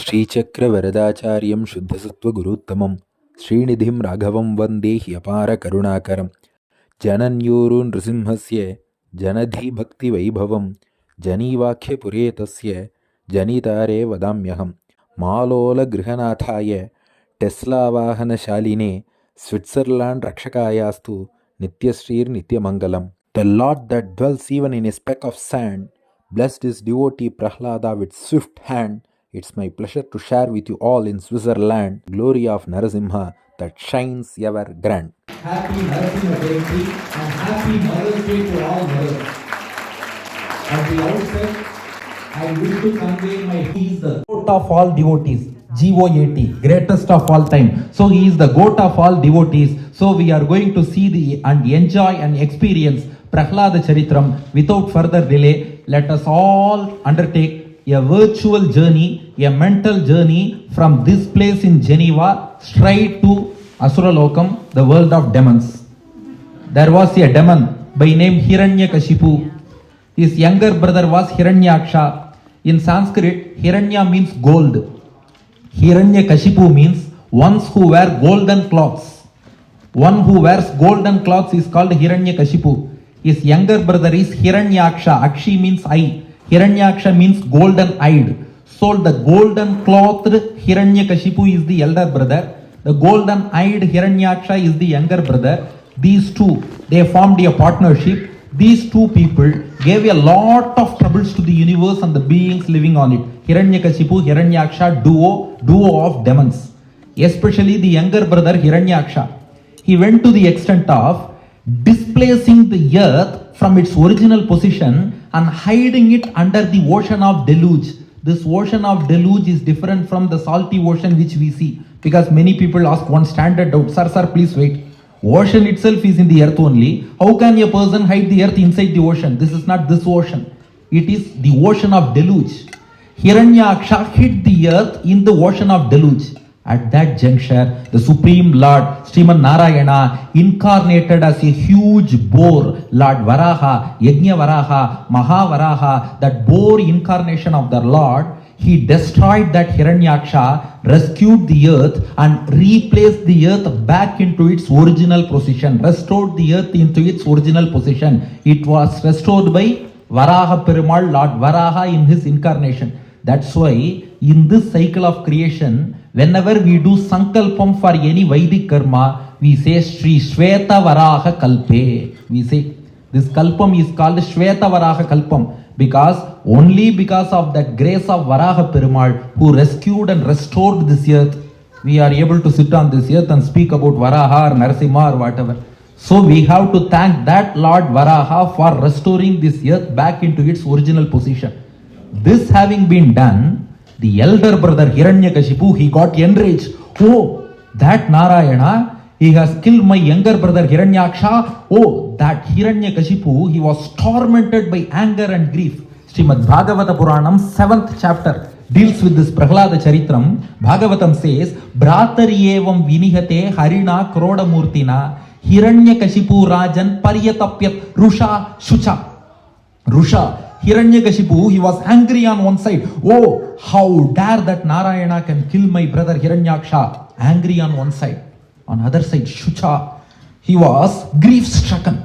श्रीचक्रवरदाचार्यं शुद्धसत्त्वगुरुत्तमं श्रीनिधिं राघवं वन्दे ह्यपारकरुणाकरं जनन्यूरुनृसिंहस्य जनधीभक्तिवैभवं जनीवाख्यपुरे तस्य जनितारे वदाम्यहं मालोलगृहनाथाय टेस्लावाहनशालिने Switzerland रक्षकायास्तु नित्यश्रीर्नित्यमङ्गलम्. The Lord that dwells even in a speck of sand blessed his devotee Prahlada with swift hand. It's my pleasure to share with you all in Switzerland glory of Narasimha that shines ever grand. Happy Narasimha Appears and happy Mother's Day to all mothers. At the outset, I wish to convey he is the goat of all devotees. GOAT, greatest of all time. So he is the goat of all devotees. So we are going to see and enjoy and experience Prahlada Charitram without further delay. Let us all undertake a virtual journey, a mental journey from this place in Geneva straight to Asuralokam, the world of demons. There was a demon by name Hiranyakashipu. His younger brother was Hiranyaksha. In Sanskrit, Hiranya means gold. Hiranyakashipu means ones who wear golden clothes. One who wears golden clothes is called Hiranyakashipu. His younger brother is Hiranyaksha. Akshi means eye. Hiranyaksha means golden eyed. So the golden clothed Hiranyakashipu is the elder brother. The golden eyed Hiranyaksha is the younger brother. These two, they formed a partnership. These two people gave a lot of troubles to the universe and the beings living on it. Hiranyakashipu, Hiranyaksha, duo of demons. Especially the younger brother Hiranyaksha. He went to the extent of displacing the earth from its original position and hiding it under the ocean of deluge. This ocean of deluge is different from the salty ocean which we see. Because many people ask one standard doubt, sir, please wait. Ocean itself is in the earth only. How can a person hide the earth inside the ocean? This is not this ocean. It is the ocean of deluge. Hiranyaksha hid the earth in the ocean of deluge. At that juncture, the Supreme Lord, Sriman Narayana, incarnated as a huge boar, Lord Varaha, Yajna Varaha, Mahavaraha, that boar incarnation of the Lord. He destroyed that Hiranyaksha, rescued the earth and replaced the earth back into its original position, restored the earth into its original position. It was restored by Varaha Perumal, Lord Varaha in his incarnation. That's why in this cycle of creation, whenever we do Sankalpam for any Vedic karma, we say Shri Shweta Varaha Kalpe. We say this Kalpam is called Shweta Varaha Kalpam only because of that grace of Varaha Perumal who rescued and restored this earth, we are able to sit on this earth and speak about Varaha or Narasimha or whatever. So we have to thank that Lord Varaha for restoring this earth back into its original position. This having been done, the elder brother Hiranyakashipu, he got enraged. Oh, that Narayana, he has killed my younger brother Hiranyaksha. Oh, that Hiranyakashipu, he was tormented by anger and grief. Srimad Bhagavata Puranam 7th chapter deals with this Prahlada Charitram. Bhagavatam says, Bhrataryevam vinihate harina kroda murtina Hiranyakashipu rajan paryatapyat rusha shucha. Rusha. Hiranyakashipu, he was angry on one side. Oh, how dare that Narayana can kill my brother Hiranyaksha. Angry on one side. On other side, Shucha, he was grief stricken.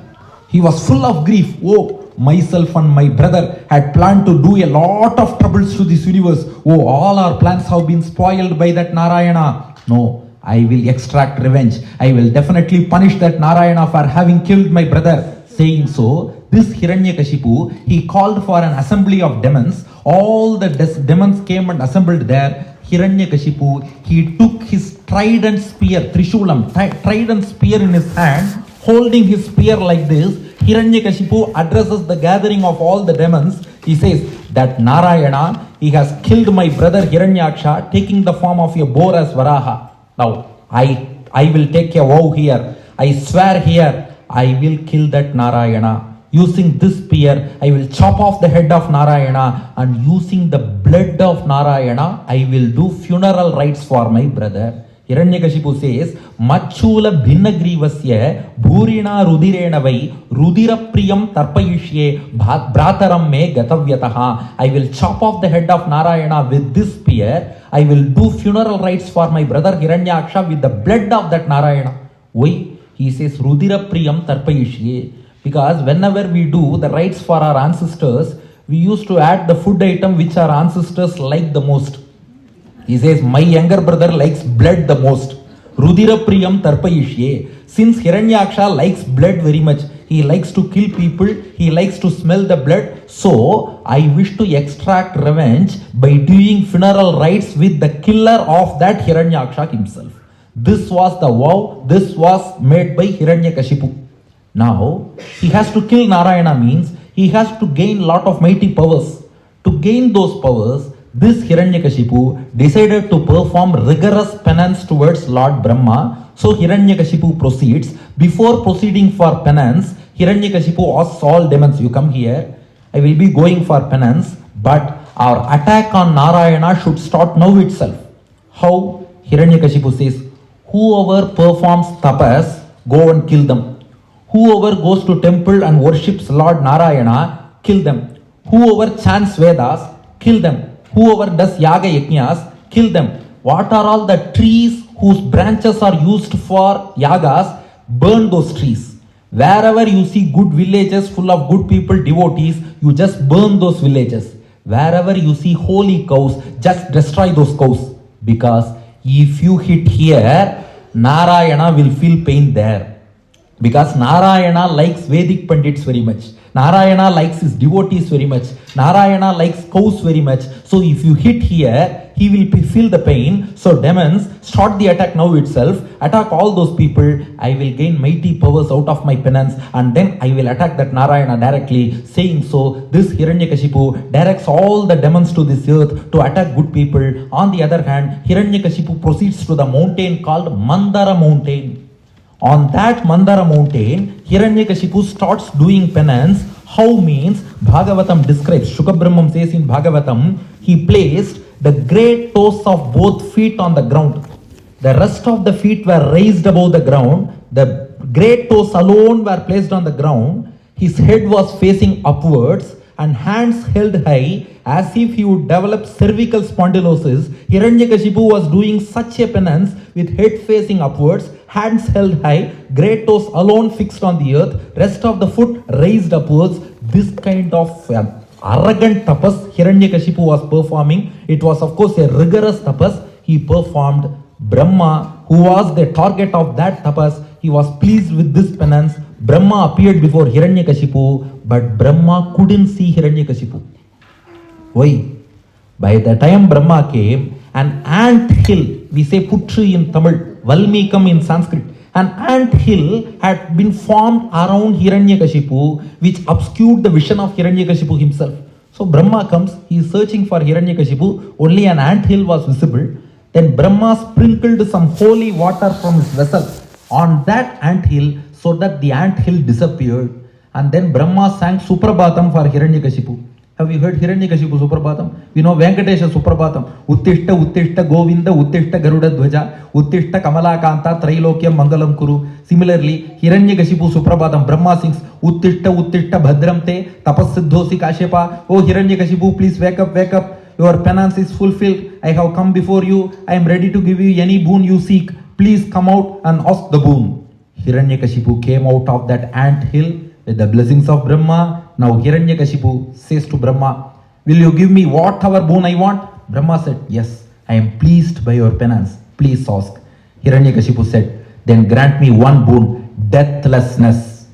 He was full of grief. Oh, myself and my brother had planned to do a lot of troubles to this universe. Oh, all our plans have been spoiled by that Narayana. No, I will extract revenge. I will definitely punish that Narayana for having killed my brother. Saying so, this Hiranyakashipu, he called for an assembly of demons. All the demons came and assembled there. Hiranyakashipu, he took his trident spear, Trishulam, trident spear in his hand, holding his spear like this. Hiranyakashipu addresses the gathering of all the demons. He says that Narayana, he has killed my brother Hiranyaksha, taking the form of a boar as Varaha. Now, I will take a vow here. I swear here, I will kill that Narayana. Using this spear, I will chop off the head of Narayana, and using the blood of Narayana, I will do funeral rites for my brother. Hiranyakashipu says, Machula Bhinnagrivasya Bhurina Rudirena Vai Rudira Priyam Tarpayishye Brataram Me Gatavyataha. I will chop off the head of Narayana with this spear. I will do funeral rites for my brother Hiranyaksha with the blood of that Narayana. Why? He says Rudira Priyam Tarpayishye. Because whenever we do the rites for our ancestors, we used to add the food item which our ancestors like the most. He says, my younger brother likes blood the most. Rudira Priyam Tarpayishye. Since Hiranyaksha likes blood very much, he likes to kill people, he likes to smell the blood. So, I wish to extract revenge by doing funeral rites with the killer of that Hiranyaksha himself. This was the vow, this was made by Hiranyakashipu. Now, he has to kill Narayana means he has to gain lot of mighty powers. To gain those powers, this Hiranyakashipu decided to perform rigorous penance towards Lord Brahma. So Hiranyakashipu proceeds. Before proceeding for penance, Hiranyakashipu asks all demons, you come here, I will be going for penance, but our attack on Narayana should start now itself. How? Hiranyakashipu says, whoever performs tapas, go and kill them. Whoever goes to temple and worships Lord Narayana, kill them. Whoever chants Vedas, kill them. Whoever does yaga yajnas, kill them. What are all the trees whose branches are used for yagas? Burn those trees. Wherever you see good villages full of good people, devotees, you just burn those villages. Wherever you see holy cows, just destroy those cows. Because if you hit here, Narayana will feel pain there. Because Narayana likes Vedic Pandits very much. Narayana likes his devotees very much. Narayana likes cows very much. So if you hit here, he will feel the pain. So demons, start the attack now itself. Attack all those people. I will gain mighty powers out of my penance. And then I will attack that Narayana directly. Saying so, this Hiranyakashipu directs all the demons to this earth to attack good people. On the other hand, Hiranyakashipu proceeds to the mountain called Mandara Mountain. On that Mandara mountain, Hiranyakashipu starts doing penance. How means? Bhagavatam describes, Shukabrahmam says in Bhagavatam, he placed the great toes of both feet on the ground. The rest of the feet were raised above the ground. The great toes alone were placed on the ground. His head was facing upwards and hands held high as if he would develop cervical spondylosis. Hiranyakashipu was doing such a penance with head facing upwards, hands held high, great toes alone fixed on the earth, rest of the foot raised upwards. This kind of arrogant tapas Hiranyakashipu was performing. It was of course a rigorous tapas he performed. Brahma, who was the target of that tapas, he was pleased with this penance. Brahma appeared before Hiranyakashipu, but Brahma couldn't see Hiranyakashipu. Why? By the time Brahma came, an ant hill, we say Putri in Tamil, Valmikam in Sanskrit, an ant hill had been formed around Hiranyakashipu, which obscured the vision of Hiranyakashipu himself. So Brahma comes, he is searching for Hiranyakashipu, only an ant hill was visible. Then Brahma sprinkled some holy water from his vessel on that ant hill so that the ant hill disappeared. And then Brahma sang Suprabhatam for Hiranyakashipu. Have you heard Hiranyakashipu Suprabhatam? We know Venkatesh Suprabhatam. Uttishta Uttishta Govinda Uttishta Garuda Dhwaja Uttishta Kamalakanta Trailokyam Mangalam Kuru. Similarly, Hiranyakashipu Suprabhatam, Brahma sings Uttishta Uttishta Bhadram Te Tapassiddhosi Kashyapa. Oh Hiranyakashipu, please wake up, wake up. Your penance is fulfilled. I have come before you. I am ready to give you any boon you seek. Please come out and ask the boon. Hiranyakashipu came out of that ant hill with the blessings of Brahma. Now Hiranyakashipu says to Brahma, will you give me whatever boon I want? Brahma said, yes, I am pleased by your penance. Please ask. Hiranyakashipu said, then grant me one boon, deathlessness.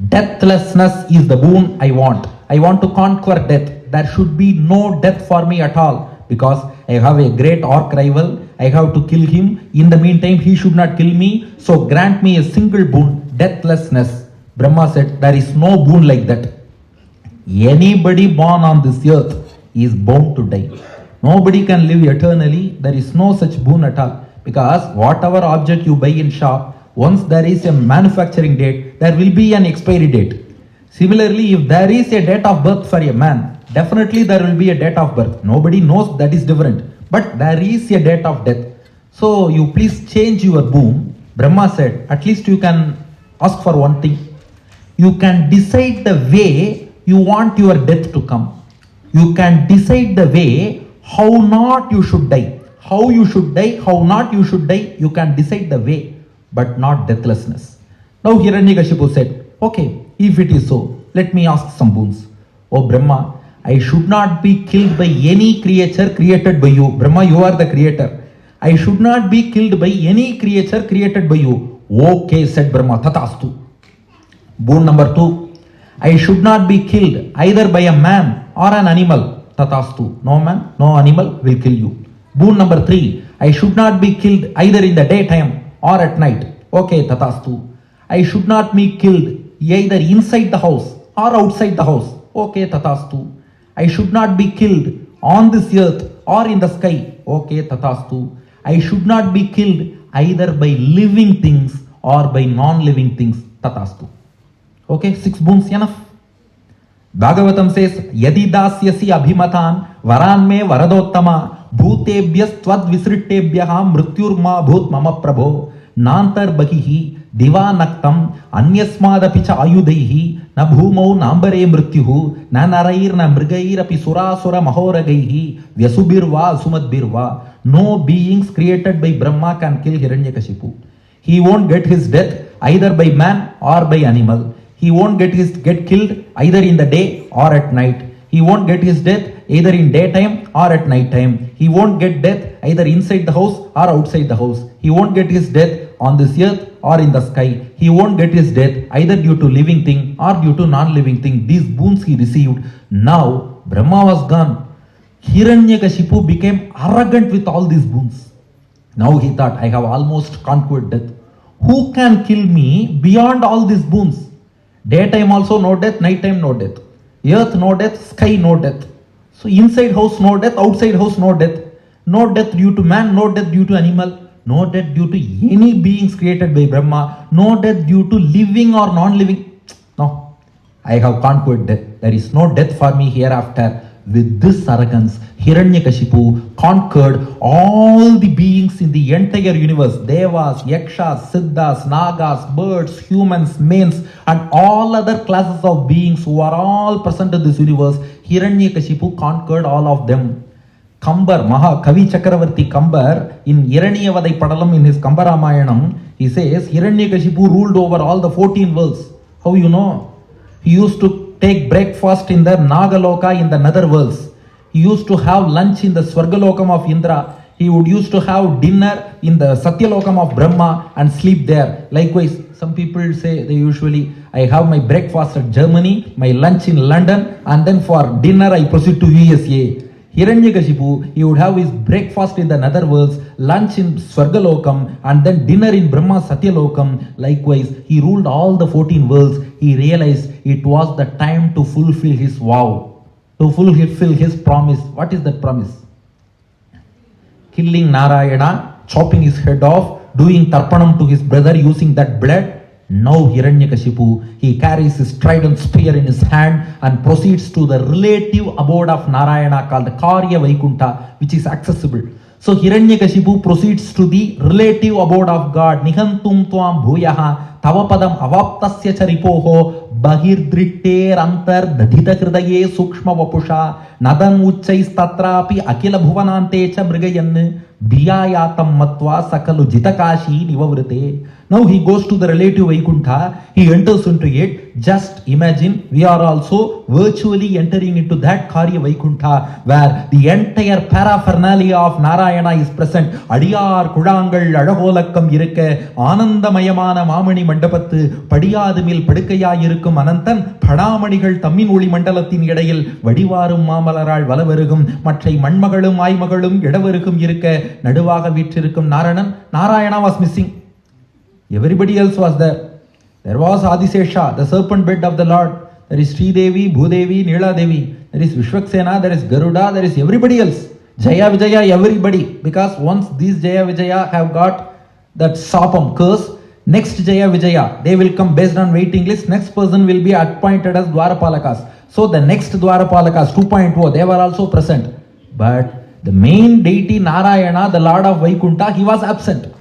Deathlessness is the boon I want. I want to conquer death. There should be no death for me at all, because I have a great orc rival. I have to kill him. In the meantime, he should not kill me. So grant me a single boon, deathlessness. Brahma said, there is no boon like that. Anybody born on this earth is bound to die. Nobody can live eternally. There is no such boon at all. Because whatever object you buy in shop, once there is a manufacturing date, there will be an expiry date. Similarly, if there is a date of birth for a man, definitely there will be a date of birth. Nobody knows, that is different. But there is a date of death. So you please change your boon. Brahma said, at least you can ask for one thing. You can decide the way you want your death to come. You can decide the way how not you should die. How you should die, how not you should die, you can decide the way, but not deathlessness. Now Hiranyakashipu said, okay, if it is so, let me ask some boons. Oh Brahma, I should not be killed by any creature created by you. Brahma, you are the creator. I should not be killed by any creature created by you. Okay, said Brahma, tatastu. Boon number 2, I should not be killed either by a man or an animal. Tatastu. No man, no animal will kill you. Boon number 3, I should not be killed either in the daytime or at night. Okay, tatastu. I should not be killed either inside the house or outside the house. Okay, tatastu. I should not be killed on this earth or in the sky. Okay, tatastu. I should not be killed either by living things or by non-living things. Tatastu. Okay, 6 boons enough. Bhagavatam says, Yadi dasyasi abhimatan varan me varadottama bhutebhyas tvad visrittebhyaha mrityurma bhut mama prabho nantar bahihi divanaktam anyasmadapicha ayudaihi na bhumau nambare mrityuhu na narair na mrigair api surasura mahoragaihi vyasubirva sumadbirva. No beings created by Brahma can kill Hiranyakashipu. He won't get his death either by man or by animal. He won't get killed either in the day or at night. He won't get his death either in daytime or at night time. He won't get death either inside the house or outside the house. He won't get his death on this earth or in the sky. He won't get his death either due to living thing or due to non-living thing. These boons he received. Now Brahma was gone. Hiranyakashipu became arrogant with all these boons. Now he thought, I have almost conquered death. Who can kill me beyond all these boons? Daytime also no death, nighttime no death. Earth no death, sky no death. So inside house no death, outside house no death. No death due to man, no death due to animal, no death due to any beings created by Brahma, no death due to living or non-living. No, I have conquered death. There is no death for me hereafter. With this arrogance, Hiranyakashipu conquered all the beings in the entire universe. Devas, Yakshas, Siddhas, Nagas, birds, humans, mains, and all other classes of beings who are all present in this universe. Hiranyakashipu conquered all of them. Kambar, Kavi Chakravarti Kambar, in Hiranyavadai Padalam in his Kambaramayanam, he says Hiranyakashipu ruled over all the 14 worlds. How you know? He used to take breakfast in the Nagaloka in the nether worlds. He used to have lunch in the Swargalokam of Indra. He would used to have dinner in the Satyalokam of Brahma and sleep there. Likewise, some people say they usually, I have my breakfast at Germany, my lunch in London, and then for dinner I proceed to USA. Hiranyakashipu, he would have his breakfast in the nether worlds, lunch in Swargalokam, and then dinner in Brahma Satyalokam. Likewise, he ruled all the 14 worlds. He realized it was the time to fulfill his vow, to fulfill his promise. What is that promise? Killing Narayana, chopping his head off, doing tarpanam to his brother using that blood. Now Hiranyakashipu, he carries his trident spear in his hand and proceeds to the relative abode of Narayana called Karya Vaikunta, which is accessible. So Hiranyakashipu proceeds to the relative abode of God. Nihantum tvam bhuyaha tavapadam avaptasya charipoho bahirdritter antar dadhita hridaye sukshma vapusha nadan uchchais tatrapi akila bhuvanante cha mrigayan biyayatam matva sakalu jitakashi nivavrite. Now he goes to the relative Vaikuntha, he enters into it. Just imagine, we are also virtually entering into that Karya Vaikuntha where the entire paraphernalia of Narayana is present. Adiyar Kudangal Adaholakam Irike, Anandamayamana Mamani Mandapathu, Padiyadimil Padikaya Yirkum Anantan, Padamanigal Tamin Uli Mandalatin Yadayil, Vadivarum Mamalaral Valavarugum, Matrai Manmagalum, Aimagalum, Yadavarugum Yirike, Naduvaga Vichirkum Narayana was missing. Everybody else was there. There was Adisesha, the serpent bed of the Lord. There is Sri Devi, Bhudevi, Nila Devi. There is Vishwaksena, there is Garuda, there is everybody else. Jaya Vijaya, everybody. Because once these Jaya Vijaya have got that Sapam, curse, next Jaya Vijaya, they will come based on waiting list. Next person will be appointed as Dwarapalakas. So the next Dwarapalakas 2.0, they were also present. But the main deity Narayana, the Lord of Vaikuntha, he was absent.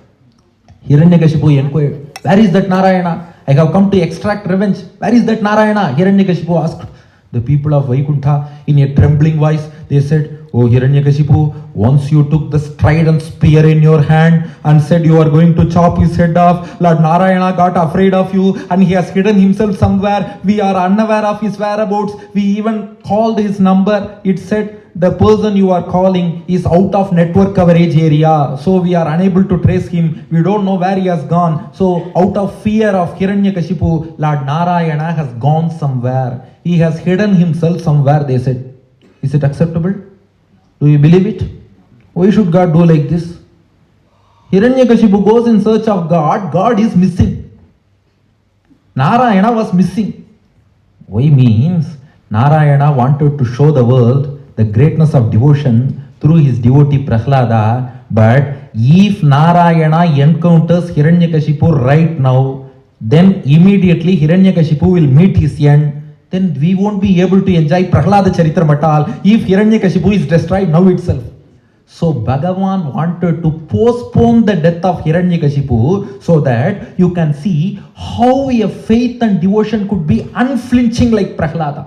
Hiranyakashipu inquired, where is that Narayana? I have come to extract revenge. Where is that Narayana? Hiranyakashipu asked. The people of Vaikuntha, in a trembling voice, they said, "Oh Hiranyakashipu, once you took the strident spear in your hand and said you are going to chop his head off, Lord Narayana got afraid of you and he has hidden himself somewhere. We are unaware of his whereabouts. We even called his number. It said, the person you are calling is out of network coverage area. So we are unable to trace him. We don't know where he has gone. So out of fear of Hiranyakashipu, Lord Narayana has gone somewhere. He has hidden himself somewhere," they said. Is it acceptable? Do you believe it? Why should God do like this? Hiranyakashipu goes in search of God. God is missing. Narayana was missing. Why means Narayana wanted to show the world the greatness of devotion through his devotee Prahlada. But if Narayana encounters Hiranyakashipu right now, then immediately Hiranyakashipu will meet his end. Then we won't be able to enjoy Prahlada Charitram at all if Hiranyakashipu is destroyed now itself. So Bhagavan wanted to postpone the death of Hiranyakashipu so that you can see how a faith and devotion could be unflinching like Prahlada.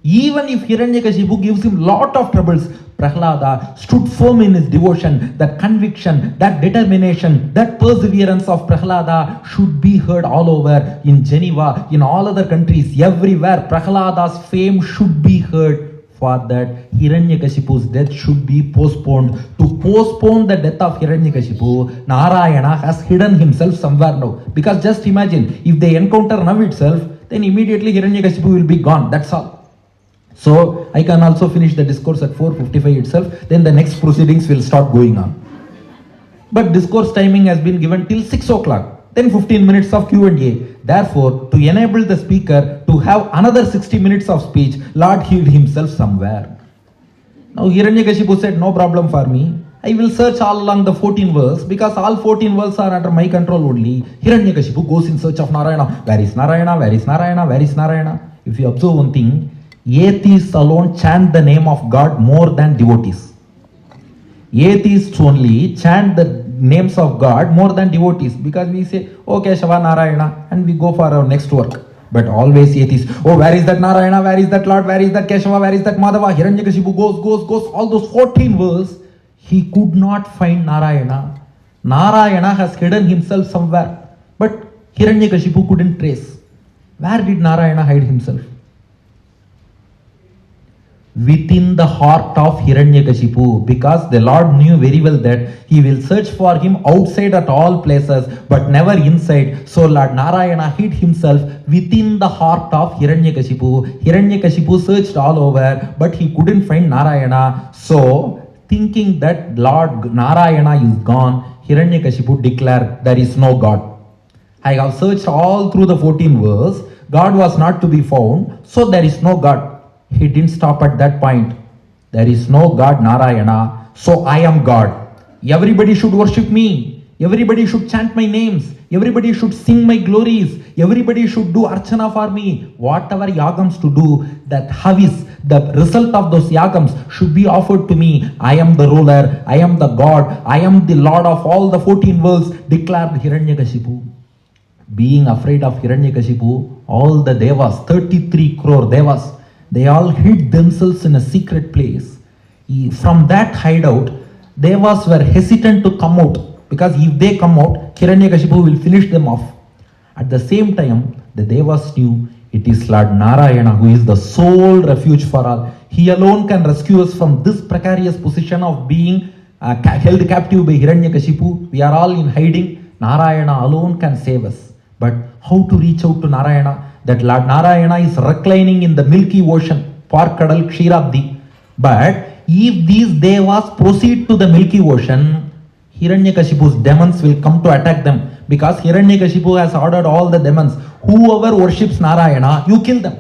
Even if Hiranyakashipu gives him lot of troubles, Prahlada stood firm in his devotion. That conviction, that determination, that perseverance of Prahlada should be heard all over in Geneva, in all other countries, everywhere. Prahlada's fame should be heard. For that, Hiranyakashipu's death should be postponed. To postpone the death of Hiranyakashipu, Narayana has hidden himself somewhere now. Because just imagine, if they encounter now itself, then immediately Hiranyakashipu will be gone. That's all. So I can also finish the discourse at 4:55 itself, then the next proceedings will start going on. But discourse timing has been given till 6 o'clock, then 15 minutes of Q&A. Therefore, to enable the speaker to have another 60 minutes of speech, Lord hid himself somewhere. Now Hiranyakashipu said, "No problem for me. I will search all along the 14 verse because all 14 verses are under my control only." Hiranyakashipu goes in search of Narayana. Where is Narayana? Where is Narayana? Where is Narayana? If you observe one thing, atheists alone chant the name of God more than devotees. Atheists only chant the names of God more than devotees because we say, "Oh Keshava Narayana," and we go for our next work. But always atheists, "Oh, where is that Narayana? Where is that Lord? Where is that Keshava? Where is that Madhava?" Hiranyakashipu goes, all those 14 verses, he could not find Narayana. Narayana has hidden himself somewhere, but Hiranyakashipu couldn't trace. Where did Narayana hide himself? Within the heart of Hiranyakashipu, because the Lord knew very well that he will search for him outside at all places but never inside. So Lord Narayana hid himself within the heart of Hiranyakashipu. Hiranyakashipu searched all over but he couldn't find Narayana. So thinking that Lord Narayana is gone, Hiranyakashipu declared, "There is no God. I have searched all through the 14 verse. God was not to be found, so there is no God." He didn't stop at that point. There is no God Narayana, so I am God. Everybody should worship me. Everybody should chant my names. Everybody should sing my glories. Everybody should do archana for me. Whatever yagams to do, that havis, the result of those yagams should be offered to me. I am the ruler. I am the God. I am the Lord of all the 14 worlds, declared Hiranyakashipu. Being afraid of Hiranyakashipu, all the Devas, 33 crore Devas, they all hid themselves in a secret place. From that hideout, Devas were hesitant to come out because if they come out, Hiranyakashipu will finish them off. At the same time, the Devas knew it is Lord Narayana who is the sole refuge for all. He alone can rescue us from this precarious position of being held captive by Hiranyakashipu. We are all in hiding. Narayana alone can save us. But how to reach out to Narayana? That Lord Narayana is reclining in the Milky Ocean, Parkadal Kshirabdi. But if these Devas proceed to the Milky Ocean, Hiranyakashipu's demons will come to attack them. Because Hiranyakashipu has ordered all the demons, whoever worships Narayana, you kill them.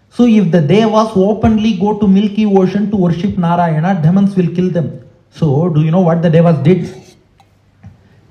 So if the Devas openly go to Milky Ocean to worship Narayana, demons will kill them. So do you know what the Devas did?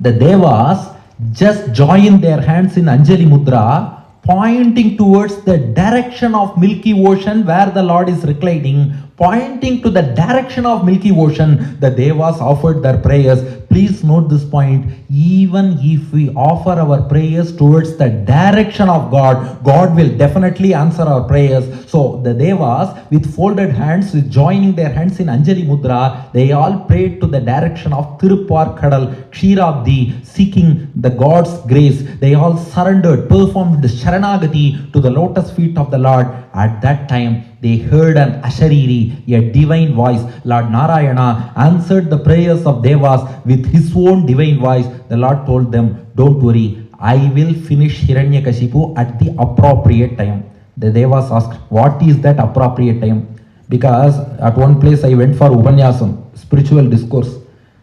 The Devas just joined their hands in Anjali Mudra, pointing towards the direction of Milky Ocean where the Lord is reclining, pointing to the direction of Milky Ocean, the Devas offered their prayers. Please note this point. Even if we offer our prayers towards the direction of God, God will definitely answer our prayers. So the Devas, with folded hands, with joining their hands in Anjali Mudra, they all prayed to the direction of Tirupar Kadal, Kshirabdi, seeking the God's grace. They all surrendered, performed the Sharanagati to the lotus feet of the Lord. At that time, they heard an Ashariri, a divine voice. Lord Narayana answered the prayers of Devas with his own divine voice. The Lord told them, don't worry, I will finish Hiranyakashipu at the appropriate time. The Devas asked, what is that appropriate time? Because at one place I went for Upanyasam, spiritual discourse.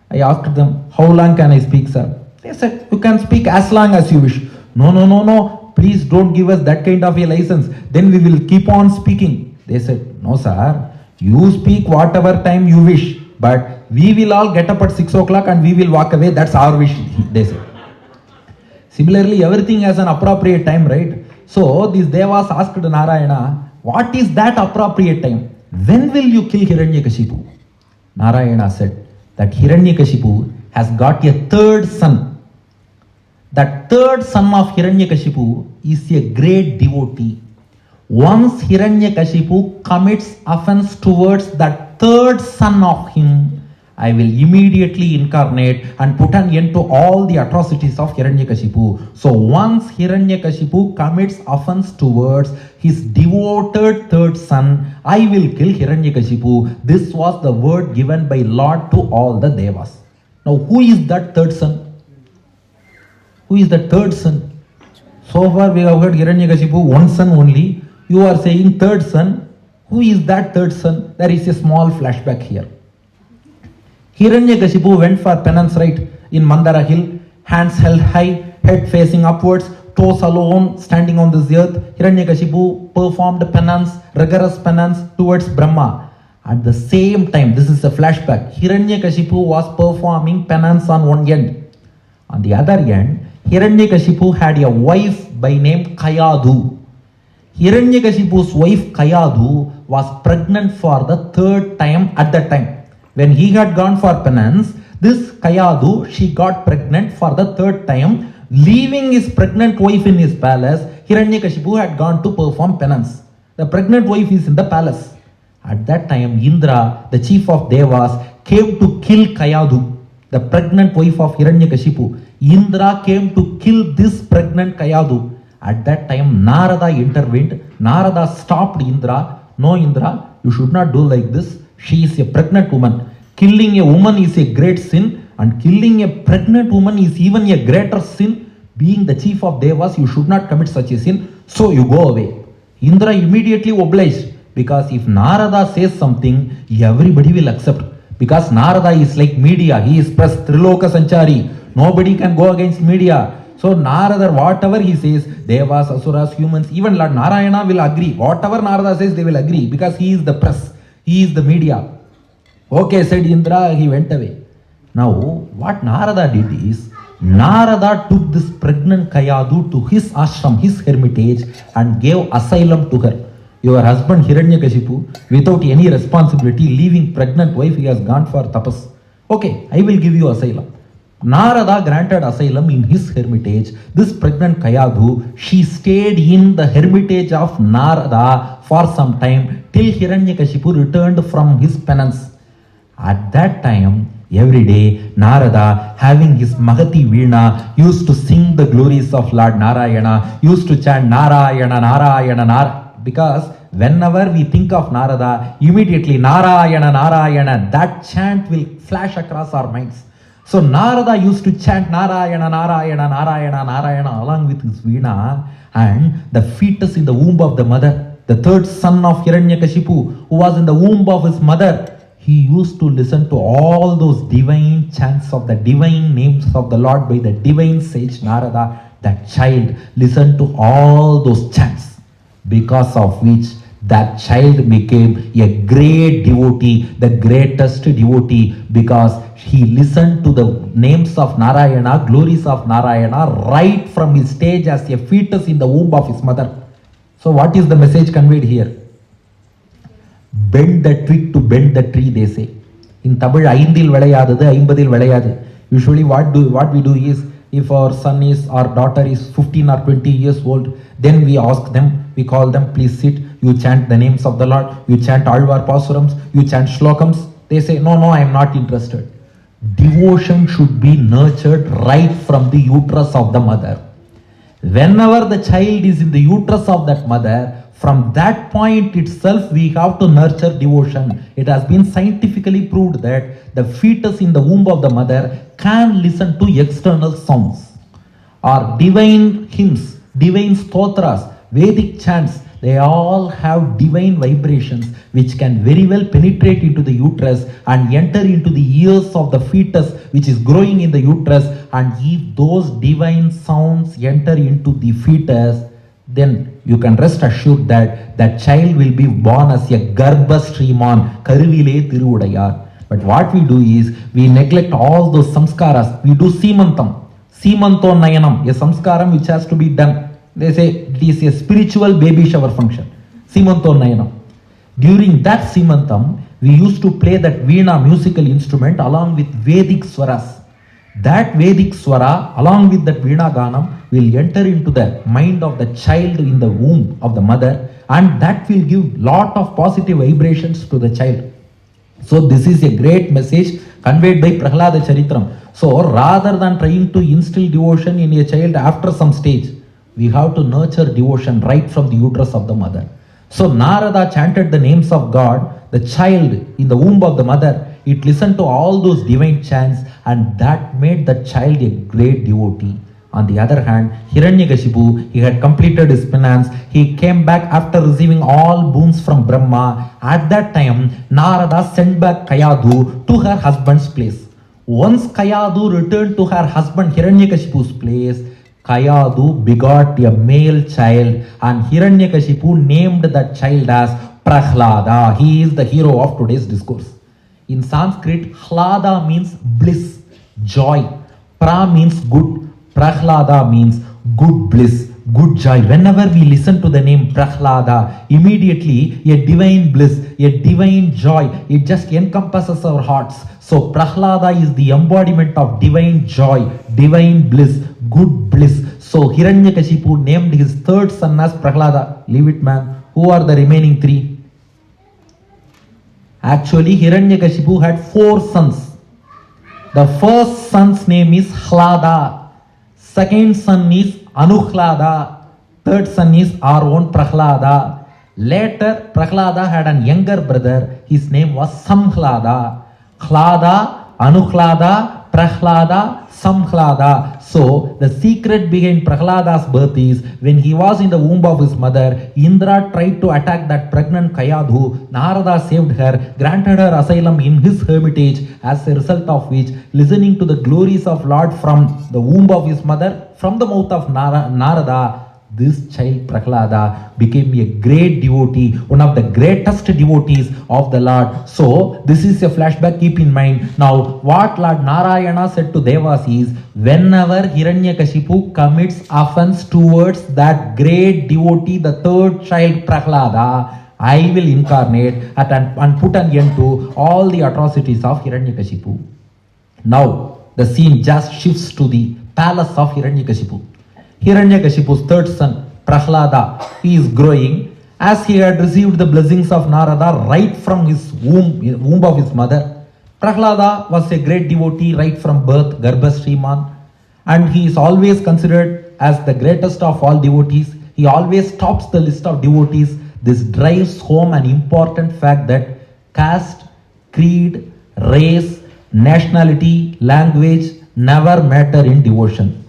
I asked them, how long can I speak, sir? They said, you can speak as long as you wish. No. Please don't give us that kind of a license. Then we will keep on speaking. They said, no, sir. You speak whatever time you wish. But we will all get up at 6 o'clock and we will walk away. That's our wish, they said. Similarly, everything has an appropriate time, right? So these Devas asked Narayana, what is that appropriate time? When will you kill Hiranyakashipu? Narayana said that Hiranyakashipu has got a third son. That third son of Hiranyakashipu is a great devotee. Once Hiranyakashipu commits offense towards that third son of him, I will immediately incarnate and put an end to all the atrocities of Hiranyakashipu. So once Hiranyakashipu commits offense towards his devoted third son, I will kill Hiranyakashipu. This was the word given by Lord to all the Devas. Now who is that third son? Who is the third son? So far we have heard Hiranyakashipu, one son only. You are saying third son. Who is that third son? There is a small flashback here. Hiranyakashipu went for penance, right, in Mandara hill, hands held high, head facing upwards, toes alone, standing on this earth. Hiranyakashipu performed penance, rigorous penance towards Brahma. At the same time, this is a flashback, Hiranyakashipu was performing penance on one end. On the other end, Hiranyakashipu had a wife by name Kayadu. Hiranyakashipu's wife Kayadu was pregnant for the third time at that time. When he had gone for penance, this Kayadu, she got pregnant for the third time. Leaving his pregnant wife in his palace, Hiranyakashipu had gone to perform penance. The pregnant wife is in the palace. At that time, Indra, the chief of Devas, came to kill Kayadu, the pregnant wife of Hiranyakashipu. Indra came to kill this pregnant Kayadu. At that time, Narada intervened. Narada stopped Indra. No, Indra, you should not do like this. She is a pregnant woman. Killing a woman is a great sin, and killing a pregnant woman is even a greater sin. Being the chief of Devas, you should not commit such a sin. So you go away. Indra immediately obliged, because if Narada says something, everybody will accept. Because Narada is like media. He is press Triloka Sanchari. Nobody can go against media. So Narada, whatever he says, Devas, Asuras, humans, even Lord Narayana will agree. Whatever Narada says, they will agree, because he is the press. He is the media. Okay, said Indra, he went away. Now, what Narada did is, Narada took this pregnant Kayadu to his ashram, his hermitage, and gave asylum to her. Your husband Hiranyakashipu, without any responsibility, leaving pregnant wife, he has gone for tapas. Okay, I will give you asylum. Narada granted asylum in his hermitage. This pregnant Kayadu, she stayed in the hermitage of Narada for some time till Hiranyakashipu returned from his penance. At that time, every day, Narada, having his Mahati Veena, used to sing the glories of Lord Narayana, used to chant Narayana, Narayana, Narayana, because whenever we think of Narada, immediately Narayana, Narayana, that chant will flash across our minds. So Narada used to chant Narayana, Narayana, Narayana, Narayana along with his Veena, and the fetus in the womb of the mother, the third son of Hiranyakashipu, who was in the womb of his mother, he used to listen to all those divine chants of the divine names of the Lord by the divine sage Narada. That child listened to all those chants, because of which that child became a great devotee, the greatest devotee, because he listened to the names of Narayana, glories of Narayana, right from his stage as a fetus in the womb of his mother. So what is the message conveyed here? bend the twig to bend the tree, they say. In Tamil, ஐந்தில் விளையாதது ஐம்பதில் விளையாது. Usually what we do is, if our son is or daughter is 15 or 20 years old, then we ask them, we call them, please sit, you chant the names of the Lord, you chant Alvar Pasurams, you chant Shlokams. They say, no, I am not interested. Devotion should be nurtured right from the uterus of the mother. Whenever the child is in the uterus of that mother, from that point itself we have to nurture devotion. It has been scientifically proved that the fetus in the womb of the mother can listen to external sounds or divine hymns, divine stotras, Vedic chants. They all have divine vibrations which can very well penetrate into the uterus and enter into the ears of the fetus which is growing in the uterus. And if those divine sounds enter into the fetus, then you can rest assured that that child will be born as a Garbha Sriman, Karuvile Tiruvudayar. But what we do is, we neglect all those samskaras. We do Simanto Nayanam, a samskaram which has to be done. They say it is a spiritual baby shower function. Simanto Nayanam. During that Simantam, we used to play that Veena musical instrument along with Vedic swaras. That Vedic swara along with that Veena Ganam will enter into the mind of the child in the womb of the mother, and that will give lot of positive vibrations to the child. So this is a great message conveyed by Prahlada Charitram. So rather than trying to instill devotion in a child after some stage, we have to nurture devotion right from the uterus of the mother. So Narada chanted the names of God. The child in the womb of the mother, it listened to all those divine chants, and that made the child a great devotee. On the other hand, Hiranyakashipu, he had completed his penance. He came back after receiving all boons from Brahma. At that time, Narada sent back Kayadu to her husband's place. Once Kayadu returned to her husband Hiranyakashipu's place, Kayadu begot a male child, and Hiranyakashipu named that child as Prahlada. He is the hero of today's discourse. In Sanskrit, Hlada means bliss, joy. Pra means good. Prahlada means good bliss, good joy. Whenever we listen to the name Prahlada, immediately a divine bliss, a divine joy, it just encompasses our hearts. So Prahlada is the embodiment of divine joy, divine bliss, good bliss. So Hiranyakashipu named his third son as Prahlada. Leave it, man. Who are the remaining three? Actually, Hiranyakashipu had 4 sons. The first son's name is Hlada. Second son is Anuhlada. Third son is our own Prahlada. Later, Prahlada had an younger brother. His name was Samhlada. Hlada, Anuhlada, Prahlada, Samhlada. So, the secret behind Prahlada's birth is, when he was in the womb of his mother, Indra tried to attack that pregnant Kayadu. Narada saved her, granted her asylum in his hermitage, as a result of which, listening to the glories of Lord from the womb of his mother, from the mouth of Narada, this child Prahlada became a great devotee, one of the greatest devotees of the Lord. So this is a flashback, keep in mind. Now what Lord Narayana said to Devas is, whenever Hiranyakashipu commits offense towards that great devotee, the third child Prahlada, I will incarnate and put an end to all the atrocities of Hiranyakashipu. Now the scene just shifts to the palace of Hiranyakashipu. Hiranyakashipu's third son, Prahlada, he is growing. As he had received the blessings of Narada right from his womb of his mother, Prahlada was a great devotee right from birth, Garbha Sriman, and he is always considered as the greatest of all devotees. He always tops the list of devotees. This drives home an important fact that caste, creed, race, nationality, language never matter in devotion.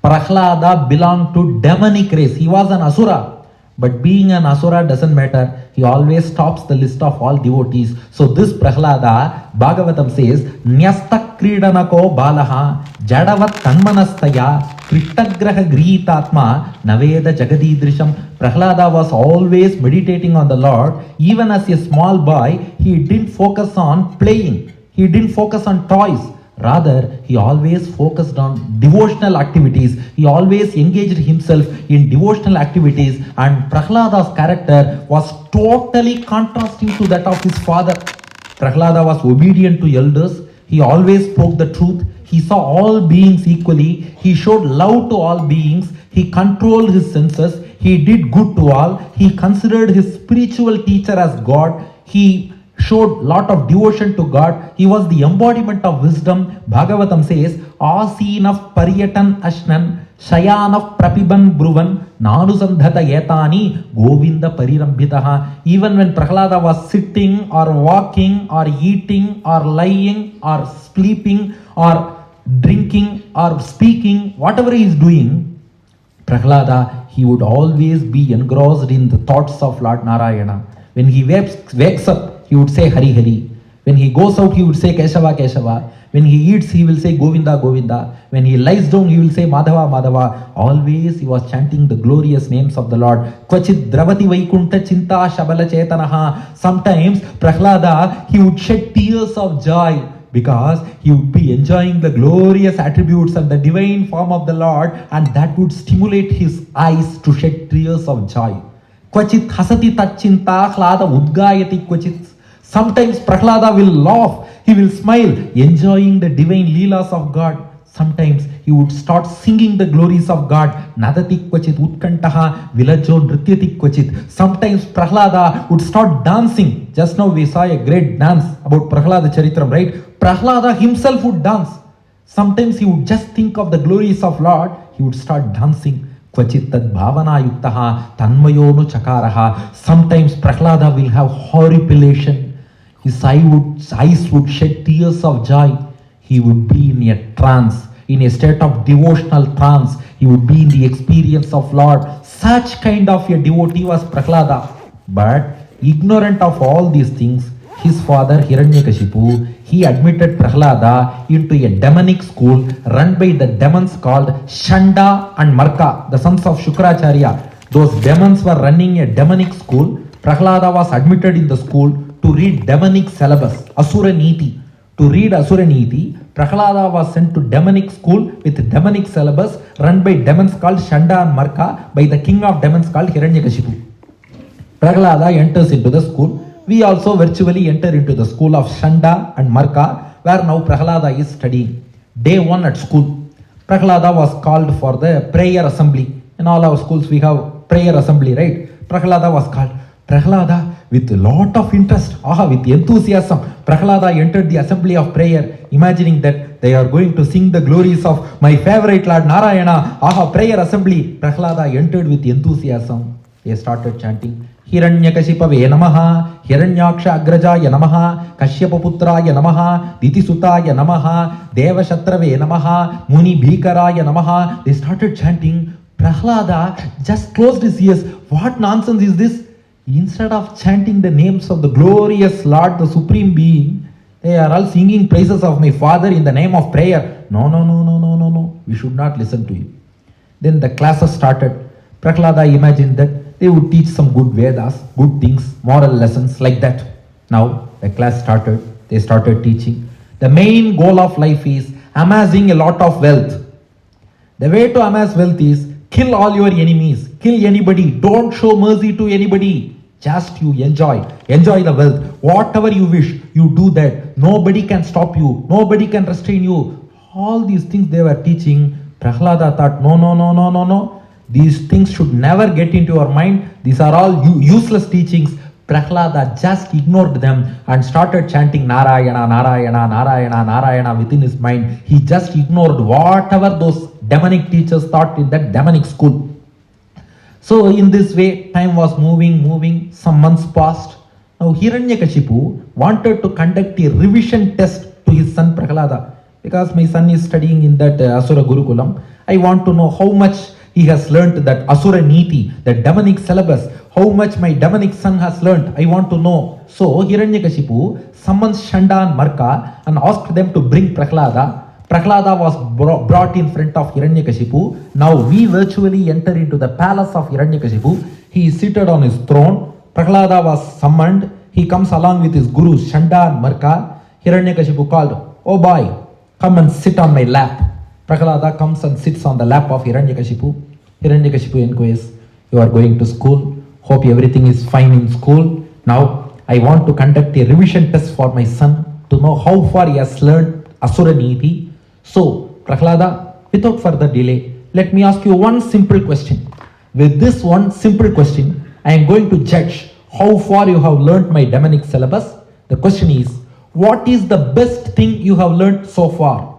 Prahlada belonged to demonic race. He was an asura. But being an asura doesn't matter. He always tops the list of all devotees. So this Prahlada, Bhagavatam says, Nyasta kridanako balaha jadavat tanmanastaya krittagraha grihitatma naveda jagadidrisham. Prahlada was always meditating on the Lord. Even as a small boy, he didn't focus on playing. He didn't focus on toys. Rather, he always focused on devotional activities. He always engaged himself in devotional activities, and Prahlada's character was totally contrasting to that of his father. Prahlada was obedient to elders. He always spoke the truth. He saw all beings equally. He showed love to all beings. He controlled his senses. He did good to all. He considered his spiritual teacher as God. He showed lot of devotion to God. He was the embodiment of wisdom. Bhagavatam says, Asinav Paryatan Ashnan, Shayanav Prapiban Bruvan, Nanusandhata Yetani, Govinda Parirambitaha. Even when Prahlada was sitting or walking or eating or lying or sleeping or drinking or speaking, whatever he is doing, Prahlada, he would always be engrossed in the thoughts of Lord Narayana. When he wakes up, he would say Hari Hari. When he goes out, he would say Keshava Keshava. When he eats, he will say Govinda Govinda. When he lies down, he will say Madhava Madhava. Always he was chanting the glorious names of the Lord. Kvachit Dravati Vaikunta Chinta Shabala Chetanaha. Sometimes Prahlada, he would shed tears of joy because he would be enjoying the glorious attributes and the divine form of the Lord, and that would stimulate his eyes to shed tears of joy. Kvachit Hasati Tachinta Hlada Udgayati Kvachit. Sometimes Prahlada will laugh, he will smile, enjoying the divine leelas of God. Sometimes he would start singing the glories of God. Nadati Kvachit Utkantaha Vilajo Nrityati Kvachit. Sometimes Prahlada would start dancing. Just now we saw a great dance about Prahlada Charitram, right? Prahlada himself would dance. Sometimes he would just think of the glories of Lord, he would start dancing. Kvachit tad bhavana yuktaha tanmayonu chakaraha. Sometimes Prahlada will have horripilation. His eyes would shed tears of joy. He would be in a trance, in a state of devotional trance. He would be in the experience of Lord. Such kind of a devotee was Prahlada. But ignorant of all these things, his father Hiranyakashipu, he admitted Prahlada into a demonic school run by the demons called Shanda and Marka, the sons of Shukracharya. Those demons were running a demonic school. Prahlada was admitted in the school to read demonic syllabus, Asura Niti. To read Asura Niti, Prahlada was sent to demonic school with demonic syllabus run by demons called Shanda and Marka by the king of demons called Hiranyakashipu. Prahlada enters into the school. We also virtually enter into the school of Shanda and Marka, where now Prahlada is studying. Day 1 at school, Prahlada was called for the prayer assembly. In all our schools we have prayer assembly, right? Prahlada was called. Prahlada, with a lot of interest, with enthusiasm, Prahlada entered the assembly of prayer, imagining that they are going to sing the glories of my favorite Lord Narayana. Prayer assembly. Prahlada entered with enthusiasm. They started chanting Hiranyakashipave Namaha, Hiranyaksha Agrajaya Namaha, Kashyapaputraya Namaha, Ditisutaya Namaha, Devashatrave Namaha, Muni Bhikaraya Namaha. They started chanting. Prahlada just closed his ears. What nonsense is this? Instead of chanting the names of the glorious Lord, the Supreme Being, they are all singing praises of my Father in the name of prayer. No. We should not listen to him. Then the classes started. Prahlada imagined that they would teach some good Vedas, good things, moral lessons like that. Now the class started. They started teaching. The main goal of life is amassing a lot of wealth. The way to amass wealth is kill all your enemies. Kill anybody. Don't show mercy to anybody. Just you enjoy the wealth. Whatever you wish, you do that. Nobody can stop you. Nobody can restrain you. All these things they were teaching. Prahlada thought, no. These things should never get into your mind. These are all useless teachings. Prahlada just ignored them and started chanting Narayana, Narayana, Narayana, Narayana within his mind. He just ignored whatever those demonic teachers taught in that demonic school. So in this way, time was moving, some months passed. Now Hiranyakashipu wanted to conduct a revision test to his son Prahlada. Because my son is studying in that Asura Gurukulam, I want to know how much he has learnt that Asura Niti, that demonic syllabus, how much my demonic son has learnt. I want to know. So Hiranyakashipu summoned Shanda and Marka and asked them to bring Prahlada. Prahlada was brought in front of Hiranyakashipu. Now we virtually enter into the palace of Hiranyakashipu. He is seated on his throne. Prahlada was summoned. He comes along with his gurus Shanda and Marka. Hiranyakashipu called, "Oh boy, come and sit on my lap. Prahlada comes and sits on the lap of Hiranyakashipu. Hiranyakashipu inquires, you are going to school. Hope everything is fine in school. Now, I want to conduct a revision test for my son to know how far he has learned Asura Niti. So, Prahlada, without further delay, let me ask you one simple question. With this one simple question, I am going to judge how far you have learned my demonic syllabus. The question is, what is the best thing you have learned so far?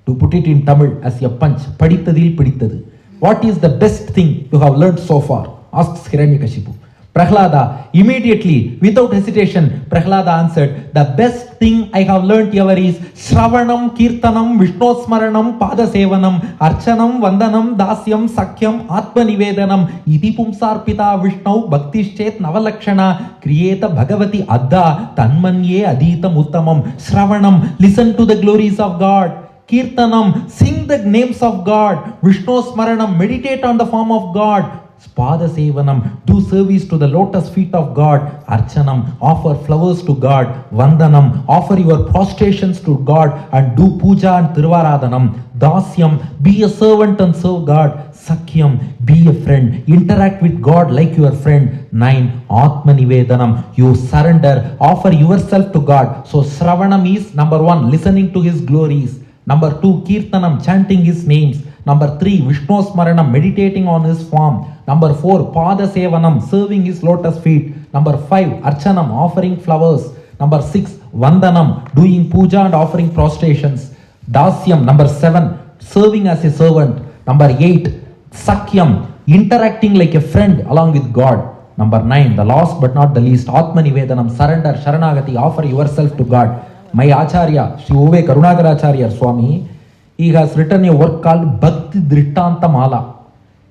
To put it in Tamil as a punch, padithadil piditadu. What is the best thing you have learned so far? Asks Hiranyakashipu. Prahlada, immediately, without hesitation, Prahlada answered, the best thing I have learnt ever is Shravanam, Kirtanam, Vishnosmaranam, Padasevanam, Archanam, Vandanam, Dasyam, Sakyam, Atma Nivedanam, Iti Pumsarpita Vishnu, Bhaktishchet, Navalakshana, Kriyeta Bhagavati Adda, Tanmanye Aditam Uttamam, Shravanam, listen to the glories of God. Kirtanam, sing the names of God. Vishnosmaranam, meditate on the form of God. Spada Sevanam, do service to the lotus feet of God. Archanam, offer flowers to God. Vandanam, offer your prostrations to God and do puja and Tiruvaradanam. Dasyam, be a servant and serve God. Sakyam, be a friend. Interact with God like your friend. 9. Atma Nivedanam, you surrender, offer yourself to God. So Shravanam is number 1, listening to His glories. Number 2, Kirtanam, chanting His names. Number 3, Vishnosmaranam, meditating on His form. Number 4, Pada Sevanam, serving His lotus feet. Number 5, Archanam, offering flowers. Number 6, Vandanam, doing puja and offering prostrations. Dasyam, number 7, serving as a servant. Number 8, Sakyam, interacting like a friend along with God. Number 9, the last but not the least, Atma Nivedanam, surrender, Sharanagati, offer yourself to God. My Acharya, Sri Ove Karunakaracharya Swami, he has written a work called Bhakti Drishtanta Mala.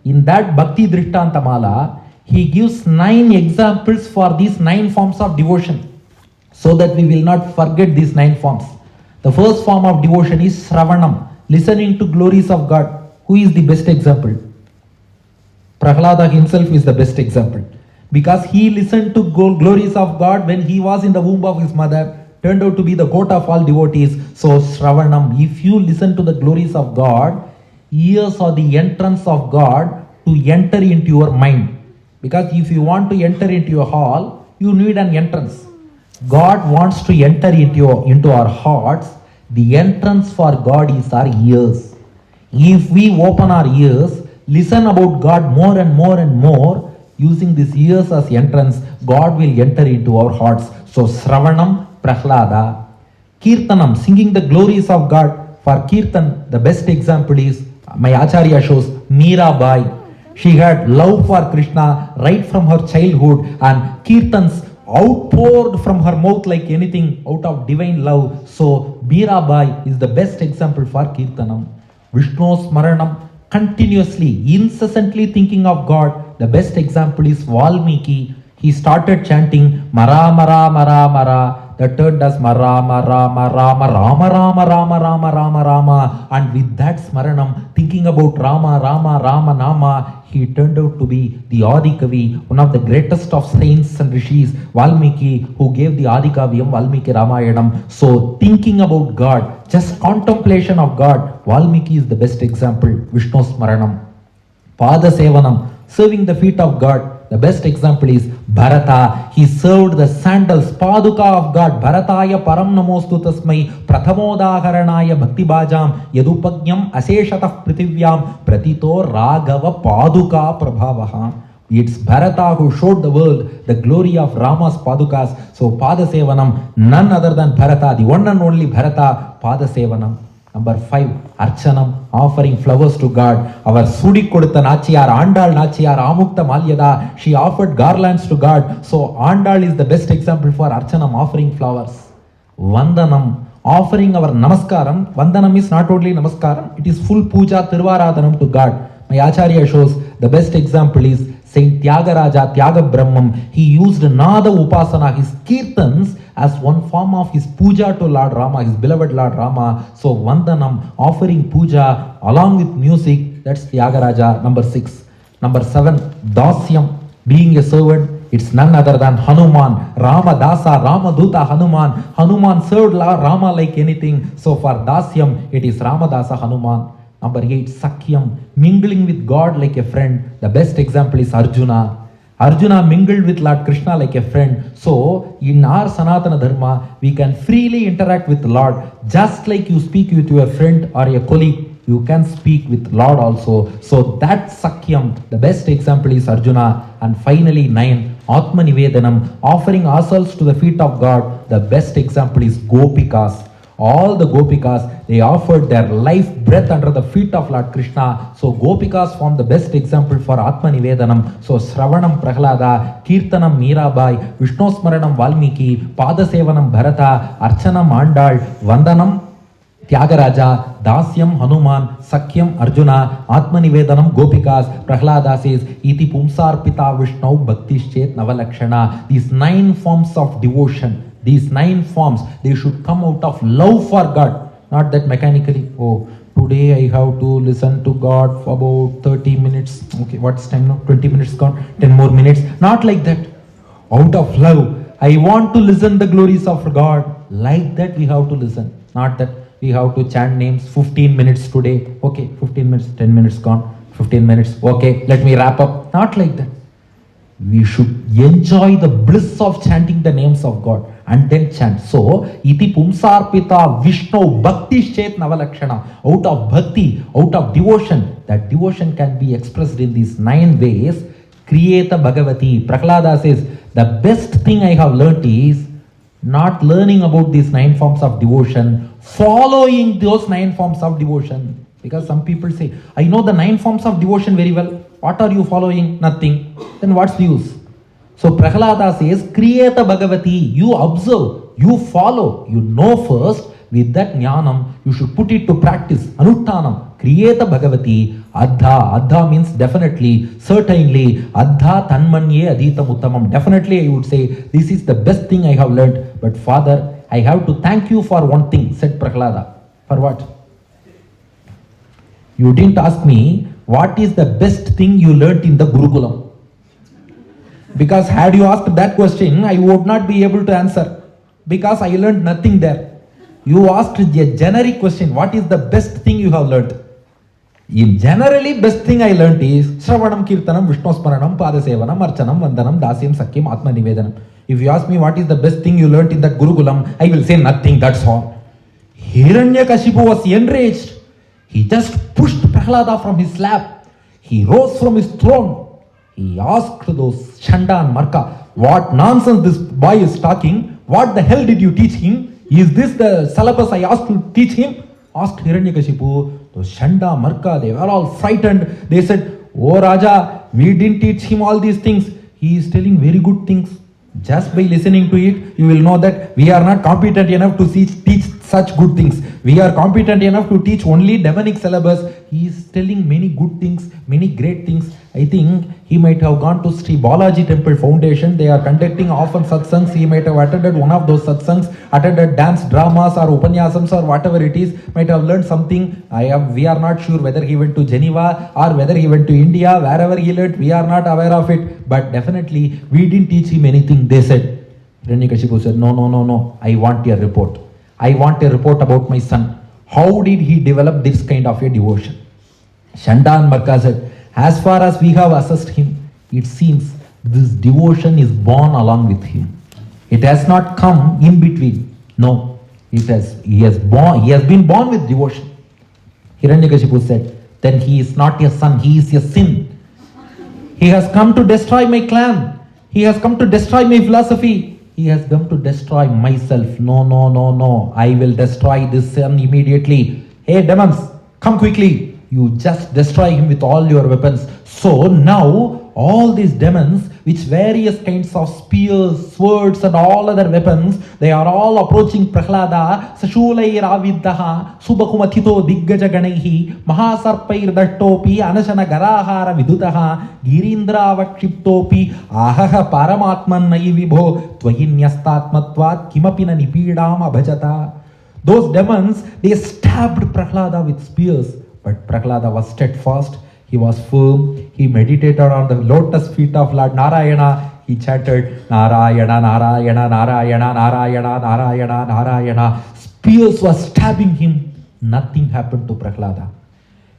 In that Bhakti Drishtanta Mala, he gives 9 examples for these 9 forms of devotion, so that we will not forget these 9 forms. The first form of devotion is Shravanam, listening to glories of God. Who is the best example? Prahlada himself is the best example, because he listened to glories of God when he was in the womb of his mother. Turned out to be the goat of all devotees. So Shravanam, if you listen to the glories of God, ears are the entrance of God to enter into your mind. Because if you want to enter into your hall, you need an entrance. God wants to enter into our hearts. The entrance for God is our ears. If we open our ears, listen about God more and more and more, using these ears as entrance, God will enter into our hearts. So Shravanam, Prahlada. Kirtanam, singing the glories of God. For Kirtan, the best example is, my Acharya shows, Mirabai. She had love for Krishna right from her childhood, and Kirtans outpoured from her mouth like anything out of divine love. So Mirabai is the best example for Kirtanam. Vishnosmaranam, continuously, incessantly thinking of God. The best example is Valmiki. He started chanting Mara Mara Mara Mara, that turned as Rama Rama Rama Rama Rama Rama Rama Rama Rama, and with that Smaranam, thinking about Rama Rama Rama Nama, he turned out to be the Adikavi, one of the greatest of saints and rishis, Valmiki, who gave the Adikavyam, Valmiki Ramayanam. So thinking about God, just contemplation of God, Valmiki is the best example. Vishnu Smaranam. Pada Sevanam, serving the feet of God. The best example is Bharata. He served the sandals, Paduka of God. Bharataya Param Namostu Tasmai, Prathamodaharanaya Bhakti Bhajam, Yadupanyam Aseshatah Pritivyam, Pratito Raghava Paduka Prabhavaha. It's Bharata who showed the world the glory of Rama's Padukas. So Pada Sevanam, none other than Bharata, the one and only Bharata, Pada Sevanam. Number 5, Archanam, offering flowers to God. Our Sudi Kodutha Nachiyar, Andal Nachiyar, Amukta Malyada, she offered garlands to God. So Andal is the best example for Archanam, offering flowers. Vandanam, offering our Namaskaram. Vandanam is not only Namaskaram, it is full puja, Tiruvaradanam to God. My Acharya shows the best example is Saint Tyagaraja, Tyaga Brahmam. He used Nada Upasana, his Kirtans, as one form of his puja to Lord Rama, his beloved Lord Rama. So Vandanam, offering puja along with music, that's Tyagaraja. Number 6. Number 7, Dasyam, being a servant. it's none other than Hanuman, Rama Dasa, Rama Duta Hanuman. Hanuman served Rama like anything. So for Dasyam, it is Ramadasa Hanuman. Number 8, Sakyam, mingling with God like a friend. The best example is Arjuna. Arjuna mingled with Lord Krishna like a friend. So, in our Sanatana Dharma, we can freely interact with Lord. Just like you speak with your friend or a colleague, you can speak with Lord also. So, that Sakyam, the best example is Arjuna. And finally, 9, Atma Nivedanam, offering ourselves to the feet of God. The best example is Gopikas. All the Gopikas, they offered their life breath under the feet of Lord Krishna. So Gopikas form the best example for Atma Nivedanam. So Sravanam Prahlada, Kirtanam Mirabai, Vishnosmaranam Valmiki, Padasevanam Bharata, Archanam Andal, Vandanam Tyagaraja, Dasyam Hanuman, Sakyam Arjuna, Atma Nivedanam Gopikas. Prahlada says, Iti Pumsar Pita Vishnu Bhaktischet Navalakshana. These 9 forms of devotion. These 9 forms, they should come out of love for God, not that mechanically, oh, today I have to listen to God for about 30 minutes. Okay, what's time now? 20 minutes gone, 10 more minutes. Not like that. Out of love, I want to listen the glories of God. Like that we have to listen. Not that we have to chant names 15 minutes today. Okay, 15 minutes, 10 minutes gone, 15 minutes. Okay, let me wrap up. Not like that. We should enjoy the bliss of chanting the names of God and then chant. So, iti pumsarpita Vishnu bhakti chet navalakshana. Out of bhakti, out of devotion, that devotion can be expressed in these 9 ways. Kriyeta Bhagavati. Prahlada says, the best thing I have learnt is not learning about these 9 forms of devotion, following those 9 forms of devotion. Because some people say, I know the 9 forms of devotion very well. What are you following? Nothing. Then what's the use? So Prahlada says, Kriyeta Bhagavati. You observe, you follow, you know first. With that jnanam, you should put it to practice. Anuttanam. Kriyeta Bhagavati. Adha. Adha means definitely, certainly. Adha tanmanye adhitam uttamam. Definitely I would say, this is the best thing I have learned. But Father, I have to thank you for one thing, said Prahlada. For what? You didn't ask me, what is the best thing you learnt in the Gurukulam? Because had you asked that question, I would not be able to answer. Because I learned nothing there. You asked a generic question, what is the best thing you have learnt? In generally, best thing I learnt is Shravanam, Kirtanam, Vishnosmaranam, Padasevanam, Archanam, Vandanam, Dasyam, Sakyam, Atma Nivedanam. If you ask me what is the best thing you learnt in that Gurukulam, I will say nothing, that's all. Hiranyakashipu was enraged. He just pushed Prahlada from his lap. He rose from his throne. He asked those Chanda and Marka, what nonsense this boy is talking? What the hell did you teach him? Is this the syllabus I asked to teach him? Asked Hiranyakashipu. Those Chanda, Marka, they were all frightened. They said, oh Raja, we didn't teach him all these things. He is telling very good things. Just by listening to it, you will know that we are not competent enough to teach such good things. We are competent enough to teach only demonic syllabus. He is telling many good things, many great things. I think he might have gone to Sri Balaji Temple Foundation. They are conducting often satsangs. He might have attended one of those satsangs, attended dance dramas or upanyasams or whatever it is, might have learned something. We are not sure whether he went to Geneva or whether he went to India. Wherever he learned, we are not aware of it. But definitely, we didn't teach him anything, they said. Hiranyakashipu said, no. I want a report. I want a report about my son. How did he develop this kind of a devotion? Chanda and Marka said, as far as we have assessed him, it seems this devotion is born along with him. It has not come in between. No, he has been born with devotion. Hiranyakashipu said, then he is not a son, he is a sin. He has come to destroy my clan. He has come to destroy my philosophy. He has come to destroy myself. No. I will destroy this son immediately. Hey demons, come quickly. You just destroy him with all your weapons. So now, all these demons, which various kinds of spears, swords and all other weapons, they are all approaching Prahlada. Sashulair aviddaha, subakumathito diggaja ganaihi, mahasarpair dattopi, anashana garahara vidutaha, girindra vakshiptopi, ahaha paramatman naivibho, tvahinyastatmatvat kimapina nipidam abhajata. Those demons, they stabbed Prahlada with spears. But Prahlada was steadfast, he was firm, he meditated on the lotus feet of Lord Narayana, He chanted Narayana, Narayana, Narayana, Narayana, Narayana, Narayana. Spears were stabbing him. Nothing happened to Prahlada.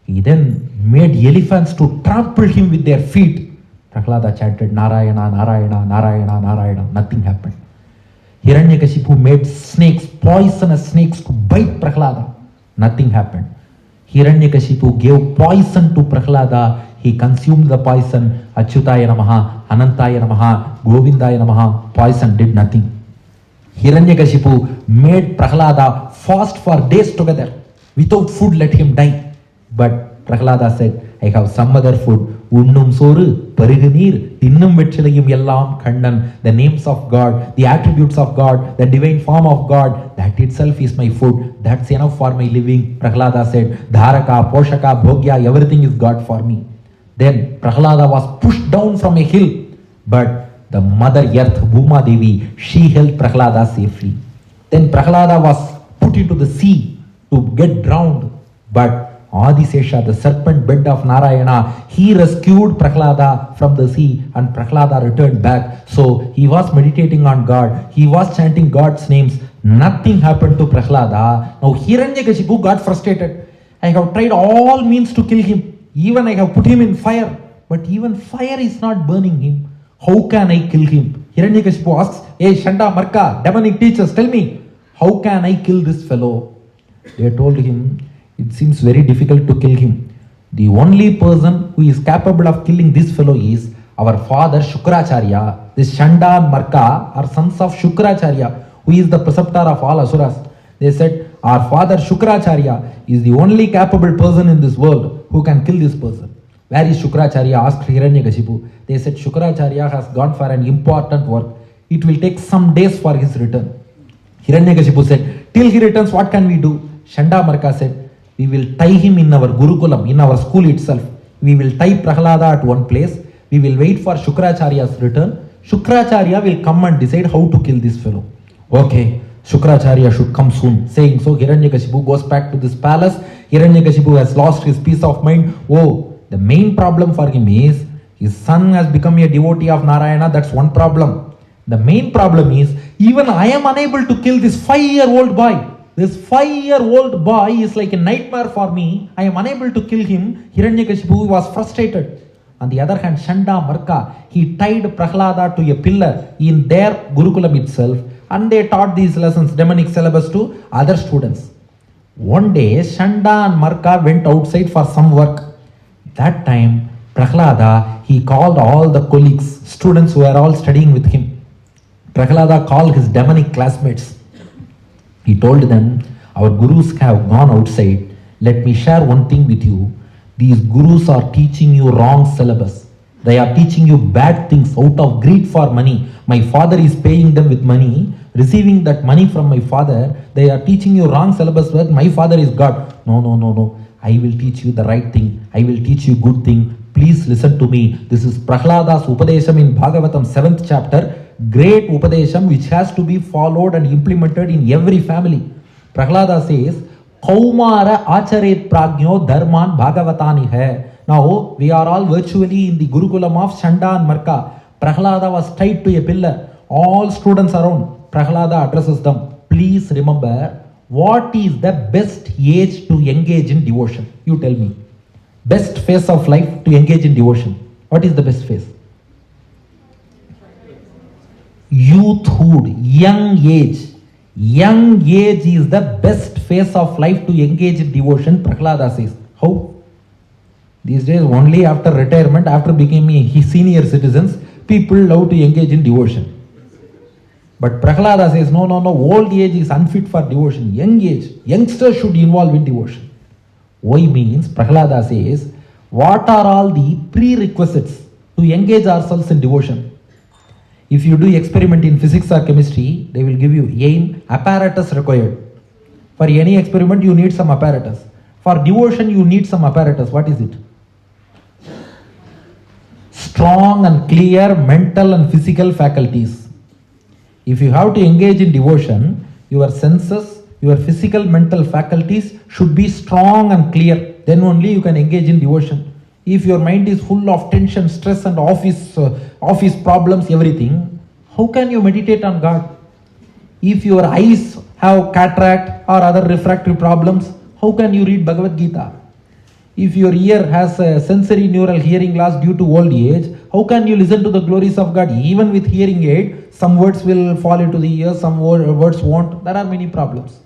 He then made elephants to trample him with their feet. Prahlada chanted Narayana, Narayana, Narayana, Narayana. Nothing happened. Hiranyakashipu made snakes, poisonous snakes, to bite Prahlada. Nothing happened. Hiranyakashipu gave poison to Prahlada. He consumed the poison. Achyutaya Namaha, Anantaya Namaha, Govindaya Namaha. Poison did nothing. Hiranyakashipu made Prahlada fast for days together. Without food, let him die. But Prahlada said, I have some other food. Unnum soru, Parigunir, Innum Vetchilayum Yellam Kandan, the names of God, the attributes of God, the divine form of God, that itself is my food. That's enough for my living. Prahlada said, Dharaka, Poshaka, Bhogya, everything is God for me. Then Prahlada was pushed down from a hill. But the mother earth, Bhuma Devi, she held Prahlada safely. Then Prahlada was put into the sea to get drowned. But Adisesha, the serpent bed of Narayana, he rescued Prahlada from the sea, and Prahlada returned back. So he was meditating on God. He was chanting God's names. Nothing happened to Prahlada. Now Hiranyakashipu got frustrated. I have tried all means to kill him. Even I have put him in fire. But even fire is not burning him. How can I kill him? Hiranyakashipu asks, Hey Shanda, Marka, demonic teachers, tell me, how can I kill this fellow? They told him, it seems very difficult to kill him. The only person who is capable of killing this fellow is our father Shukracharya. This Shanda and Marka are sons of Shukracharya, who is the preceptor of all asuras. They said, our father Shukracharya is the only capable person in this world who can kill this person. Where is Shukracharya? Asked Hiranyakashipu. They said, Shukracharya has gone for an important work. It will take some days for his return. Hiranyakashipu said, till he returns, what can we do? Shanda Marka said, we will tie him in our Gurukulam, in our school itself. We will tie Prahlada at one place. We will wait for Shukracharya's return. Shukracharya will come and decide how to kill this fellow. Okay, Shukracharya should come soon. Saying so, Hiranyakashipu goes back to this palace. Hiranyakashipu has lost his peace of mind. Oh, the main problem for him is his son has become a devotee of Narayana. That's one problem. The main problem is even I am unable to kill this 5-year-old boy. This 5-year-old boy is like a nightmare for me. I am unable to kill him. Hiranyakashipu was frustrated. On the other hand, Shanda Marka, he tied Prahlada to a pillar in their Gurukulam itself, and they taught these lessons, demonic syllabus, to other students. One day, Shanda and Marka went outside for some work. That time, Prahlada, he called all the colleagues, students who were all studying with him. Prahlada called his demonic classmates. He told them, our gurus have gone outside. Let me share one thing with you. These gurus are teaching you wrong syllabus. They are teaching you bad things out of greed for money. My father is paying them with money. Receiving that money from my father, they are teaching you wrong syllabus that my father is God. No. I will teach you the right thing. I will teach you good thing. Please listen to me. This is Prahlada's Upadesham in Bhagavatam 7th chapter. Great Upadesham which has to be followed and implemented in every family. Prahlada says, Kaumara acharet pragyo dharman bhagavatani hai. Now we are all virtually in the Gurukulam of Shanda and Marka. Prahlada was tied to a pillar. All students around. Prahlada addresses them. Please remember, what is the best age to engage in devotion? You tell me. Best phase of life to engage in devotion. What is the best phase? Youthhood, young age. Young age is the best phase of life to engage in devotion, Prahlada says. How? These days, only after retirement, after becoming senior citizens, people love to engage in devotion. But Prahlada says, no, old age is unfit for devotion. Young age, youngsters should involve in devotion. Why means, Prahlada says, what are all the prerequisites to engage ourselves in devotion? If you do experiment in physics or chemistry, they will give you aim, apparatus required. For any experiment, you need some apparatus. For devotion, you need some apparatus. What is it? Strong and clear mental and physical faculties. If you have to engage in devotion, your senses, your physical mental faculties should be strong and clear. Then only you can engage in devotion. if your mind is full of tension, stress and office problems, everything, how can you meditate on God? If your eyes have cataract or other refractive problems, how can you read Bhagavad Gita? If your ear has a sensory neural hearing loss due to old age, how can you listen to the glories of God? Even with hearing aid, some words will fall into the ear, some words won't. There are many problems.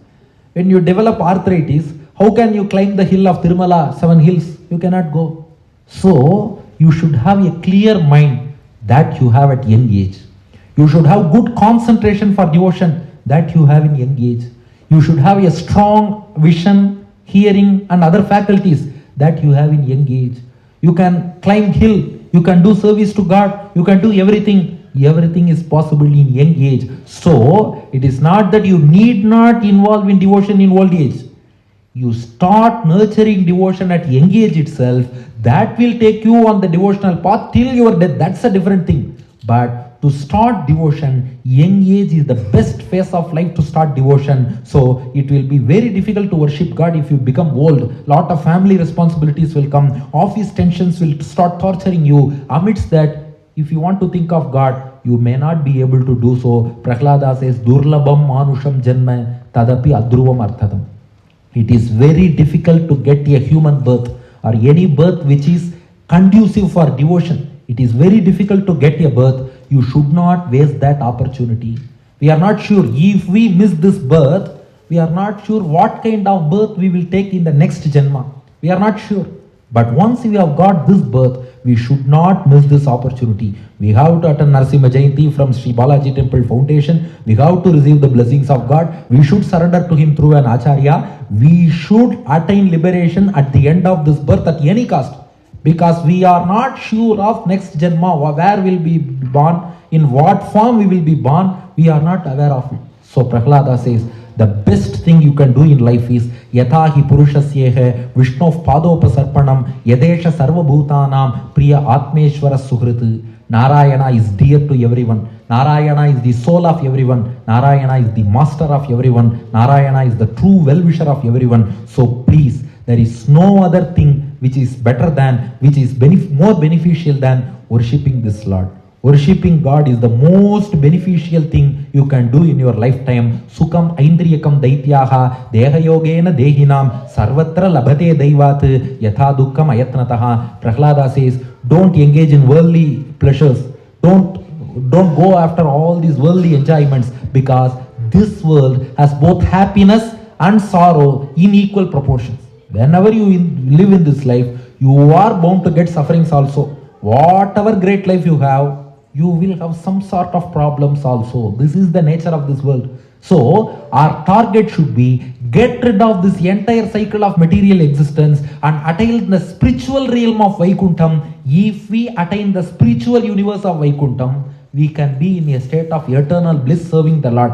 When you develop arthritis, how can you climb the hill of Tirumala, 7 hills? You cannot go. So, you should have a clear mind that you have at young age. You should have good concentration for devotion that you have in young age. You should have a strong vision, hearing and other faculties that you have in young age. You can climb hill, you can do service to God, you can do everything. Everything is possible in young age. So, it is not that you need not involve in devotion in old age. You start nurturing devotion at young age itself. That will take you on the devotional path till your death. That's a different thing. But to start devotion, young age is the best phase of life to start devotion. So it will be very difficult to worship God if you become old. Lot of family responsibilities will come. Office tensions will start torturing you. Amidst that, if you want to think of God, you may not be able to do so. Prahlada says, Durlabam manusham janma tadapi adruvam arthadam. It is very difficult to get a human birth or any birth which is conducive for devotion. It is very difficult to get a birth. You should not waste that opportunity. We are not sure if we miss this birth, we are not sure what kind of birth we will take in the next Janma. We are not sure. But once we have got this birth, we should not miss this opportunity. We have to attend Narasimha Jayanti from Sri Balaji Temple Foundation. We have to receive the blessings of God. We should surrender to Him through an Acharya. We should attain liberation at the end of this birth at any cost. Because we are not sure of next Janma, where we will be born, in what form we will be born. We are not aware of it. So Prahlada says, the best thing you can do in life is Yatha hi purushasyehe Vishnov padopasarpanam Yadesha sarva bhutanam Priya Atmeshwara Suhriti. Narayana is dear to everyone. Narayana is the soul of everyone. Narayana is the master of everyone. Narayana is the true well-wisher of everyone. So please, there is no other thing which is better than, which is more beneficial than worshipping this Lord. Worshipping God is the most beneficial thing you can do in your lifetime. Sukham aindriyakam daityaha dehayogena dehinam sarvatra labhate daivat yatha dukkam ayatnataha. Prahlada says, don't engage in worldly pleasures. Don't go after all these worldly enjoyments, because this world has both happiness and sorrow in equal proportions. Whenever you live in this life, you are bound to get sufferings also. Whatever great life you have, you will have some sort of problems also. This is the nature of this world. So, our target should be get rid of this entire cycle of material existence and attain the spiritual realm of Vaikuntham. If we attain the spiritual universe of Vaikuntham, we can be in a state of eternal bliss serving the Lord.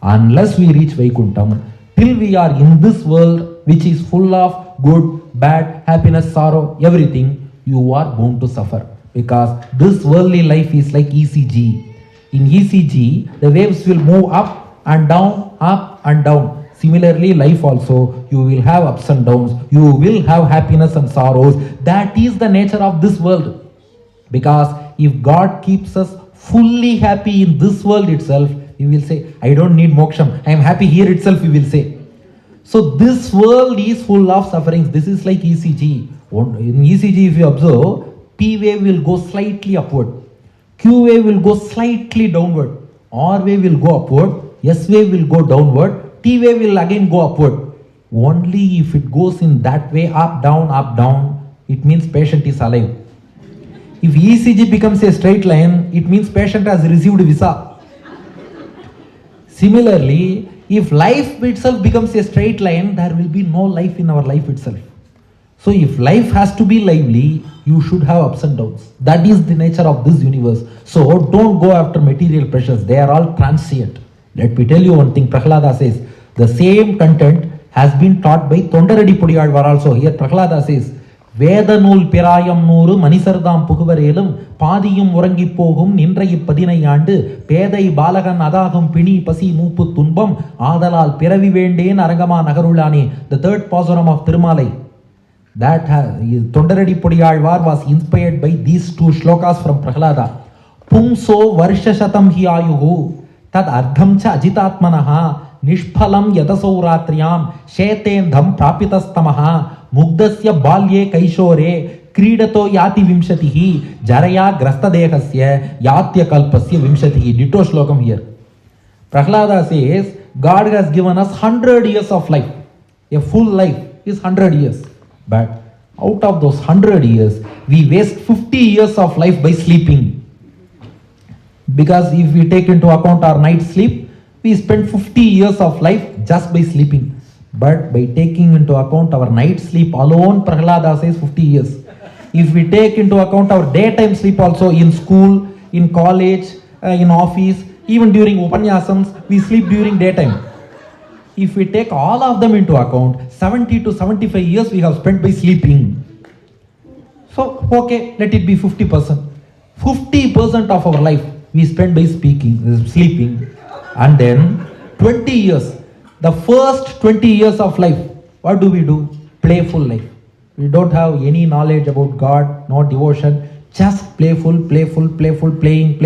Unless we reach Vaikuntham, till we are in this world which is full of good, bad, happiness, sorrow, everything, you are bound to suffer. Because this worldly life is like ECG. In ECG, the waves will move up and down, up and down. Similarly, life also, you will have ups and downs. You will have happiness and sorrows. That is the nature of this world. Because if God keeps us fully happy in this world itself, we will say, I don't need moksham. I am happy here itself, we will say. So this world is full of sufferings. This is like ECG. In ECG, if you observe, P wave will go slightly upward, Q wave will go slightly downward, R wave will go upward, S wave will go downward, T wave will again go upward. Only if it goes in that way, up, down, it means patient is alive. If ECG becomes a straight line, it means patient has received visa. Similarly, if life itself becomes a straight line, there will be no life in our life itself. So if life has to be lively, you should have ups and downs. That is the nature of this universe. So don't go after material pleasures. They are all transient. Let me tell you one thing. Prahlada says, the same content has been taught by Tondaradi Pudiyalvar also. Here Prahlada says, Veda nool pirayam nooru manisardam puguvarelum padiyum urangi pogum ninrai padinai aandu pedai balagan adagum pini pasi moopu tunbam adalal piravi vendeen arangama nagarulani. The third pasaram of Tirumalai. That Tondaradi Podiyalvar was inspired by these two shlokas from Prahlada. Pumso Varshashatam hi ayuhu tad ardham cha ajitatmanaha nishphalam yadasauratryam shetendham prapitastamah mugdasya balye kaishore क्रीडतो याति विंशतिः जरया ग्रस्तदेहस्य यात्य कल्पस्य विंशतिः. Ditto shlokam here. Prahlada says God has given us 100 years of life. A full life is 100 years. But out of those 100 years, we waste 50 years of life by sleeping. Because if we take into account our night sleep, we spend 50 years of life just by sleeping. But by taking into account our night sleep alone, Prahlada says 50 years. If we take into account our daytime sleep also in school, in college, in office, even during upanyasams, we sleep during daytime. If we take all of them into account, 70 to 75 years we have spent by sleeping. So, okay, let it be 50%. 50% of our life we spend by sleeping. And then 20 years. The first 20 years of life, what do? Playful life. We don't have any knowledge about God, no devotion, just playful, playing.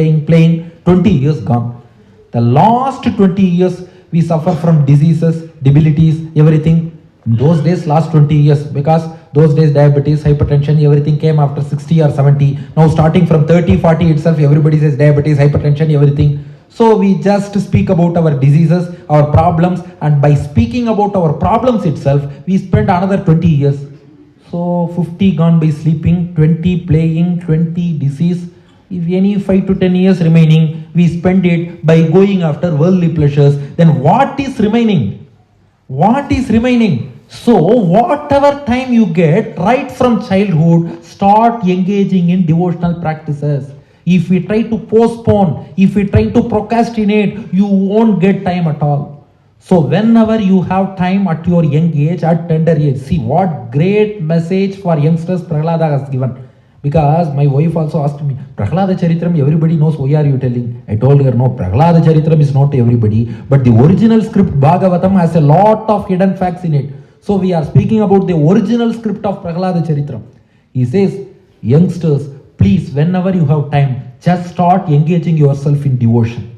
20 years gone. The last 20 years, we suffer from diseases, debilities, everything. In those days, last 20 years, because those days diabetes, hypertension, everything came after 60 or 70. Now starting from 30, 40 itself, everybody says diabetes, hypertension, everything. So we just speak about our diseases, our problems, and by speaking about our problems itself, we spend another 20 years. So 50 gone by sleeping, 20 playing, 20 disease. If any 5 to 10 years remaining, we spend it by going after worldly pleasures. Then what is remaining? What is remaining? So whatever time you get right from childhood, start engaging in devotional practices. If we try to postpone, if we try to procrastinate, you won't get time at all. So whenever you have time at your young age, at tender age, see what great message for youngsters Prahlada has given. Because my wife also asked me, Prahlada Charitram, everybody knows, why are you telling? I told her, no, Prahlada Charitram is not to everybody, but the original script Bhagavatam has a lot of hidden facts in it. So we are speaking about the original script of Prahlada Charitram. He says, youngsters, please, whenever you have time, just start engaging yourself in devotion.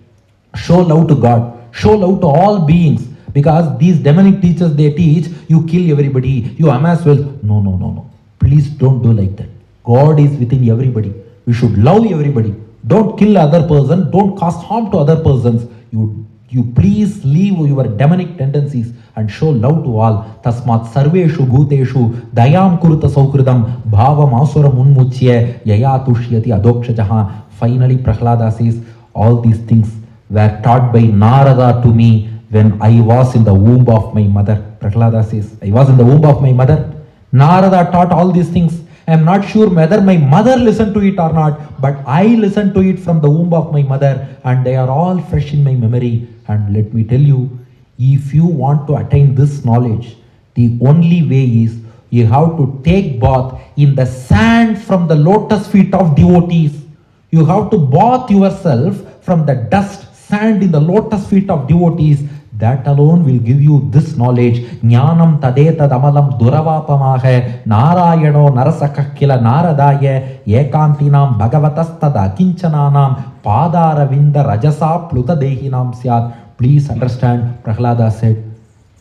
Show love to God. Show love to all beings, because these demonic teachers, they teach you kill everybody, you amass wealth. No. Please don't do like that. God is within everybody. We should love everybody. Don't kill other person. Don't cause harm to other persons. You please leave your demonic tendencies and show love to all. Tasmat sarveshu bhuteshu dayam kuruta saukridam bhavam asura munmuchye yaya tushyati adokshajaha. Finally, Prahlada says, all these things were taught by Narada to me when I was in the womb of my mother. Prahlada says, I was in the womb of my mother. Narada taught all these things. I am not sure whether my mother listened to it or not, but I listened to it from the womb of my mother, and they are all fresh in my memory. And let me tell you, if you want to attain this knowledge, the only way is you have to take bath in the sand from the lotus feet of devotees. You have to bath yourself from the dust, sand in the lotus feet of devotees. That alone will give you this knowledge. Jnanam tadeta damalam duravapamahe narayano narasakakila naradaya ekantinam bhagavatastada kinchananam padaravinda rajasa plutadehinam syat. Please understand, Prahlada said,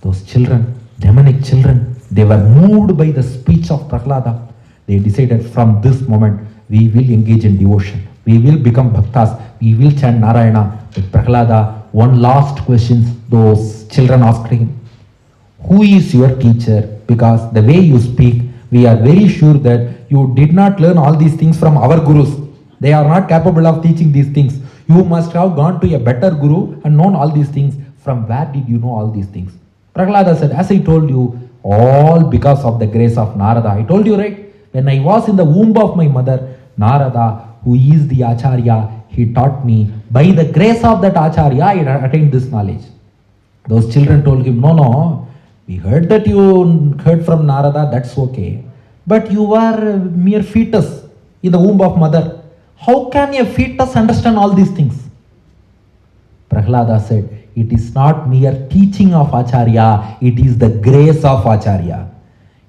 those children, demonic children, they were moved by the speech of Prahlada. They decided from this moment, we will engage in devotion. We will become bhaktas. We will chant Narayana. With Prahlada, one last question those children asked him. Who is your teacher? Because the way you speak, we are very sure that you did not learn all these things from our gurus. They are not capable of teaching these things. You must have gone to a better guru and known all these things. From where did you know all these things? Prahlada said, as I told you, all because of the grace of Narada. I told you, right? When I was in the womb of my mother, Narada, who is the Acharya, he taught me. By the grace of that Acharya, I attained this knowledge. Those children told him, no, we heard that you heard from Narada, that's okay. But you are a mere fetus in the womb of mother. How can a fetus understand all these things? Prahlada said, it is not mere teaching of Acharya, it is the grace of Acharya.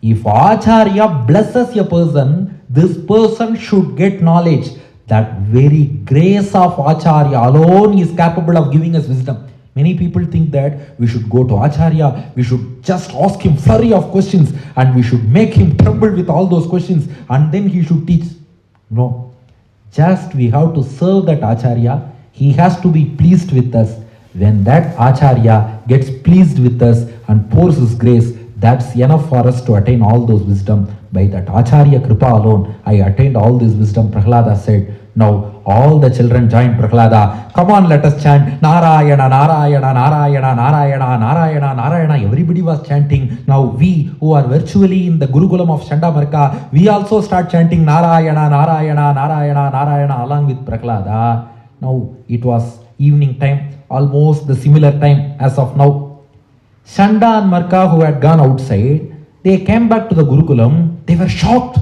If Acharya blesses a person, this person should get knowledge. That very grace of Acharya alone is capable of giving us wisdom. Many people think that we should go to Acharya, we should just ask him flurry of questions and we should make him tremble with all those questions and then he should teach. No. Just we have to serve that Acharya. He has to be pleased with us. When that Acharya gets pleased with us and pours his grace, that's enough for us to attain all those wisdom. By that Acharya Kripa alone, I attained all this wisdom, Prahlada said. Now all the children joined Prahlada. Come on, let us chant Narayana, Narayana, Narayana, Narayana, Narayana, Narayana. Everybody was chanting. Now we who are virtually in the Gurukulam of Chandamarka, we also start chanting Narayana, Narayana, Narayana, Narayana along with Prahlada. Now it was evening time, almost the similar time as of now. Shanda and Marka, who had gone outside, they came back to the Gurukulam. They were shocked.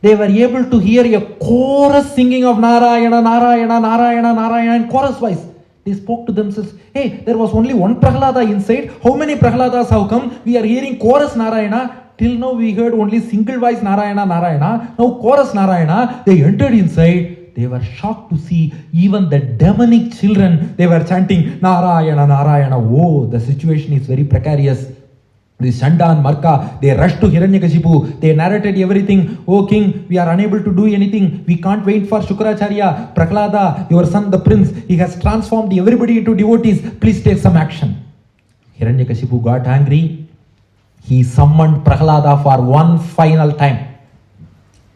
They were able to hear a chorus singing of Narayana, Narayana, Narayana, Narayana, and chorus wise. They spoke to themselves, hey, there was only one Prahlada inside. How many Prahladas have come? We are hearing chorus Narayana. Till now we heard only single voice Narayana, Narayana. Now chorus Narayana. They entered inside. They were shocked to see even the demonic children. They were chanting Narayana, Narayana. Oh, the situation is very precarious. The Shanda and Marka, they rushed to Hiranyakashipu. They narrated everything. Oh king, we are unable to do anything. We can't wait for Shukracharya. Prahlada, your son the prince, he has transformed everybody into devotees. Please take some action. Hiranyakashipu got angry. He summoned Prahlada for one final time.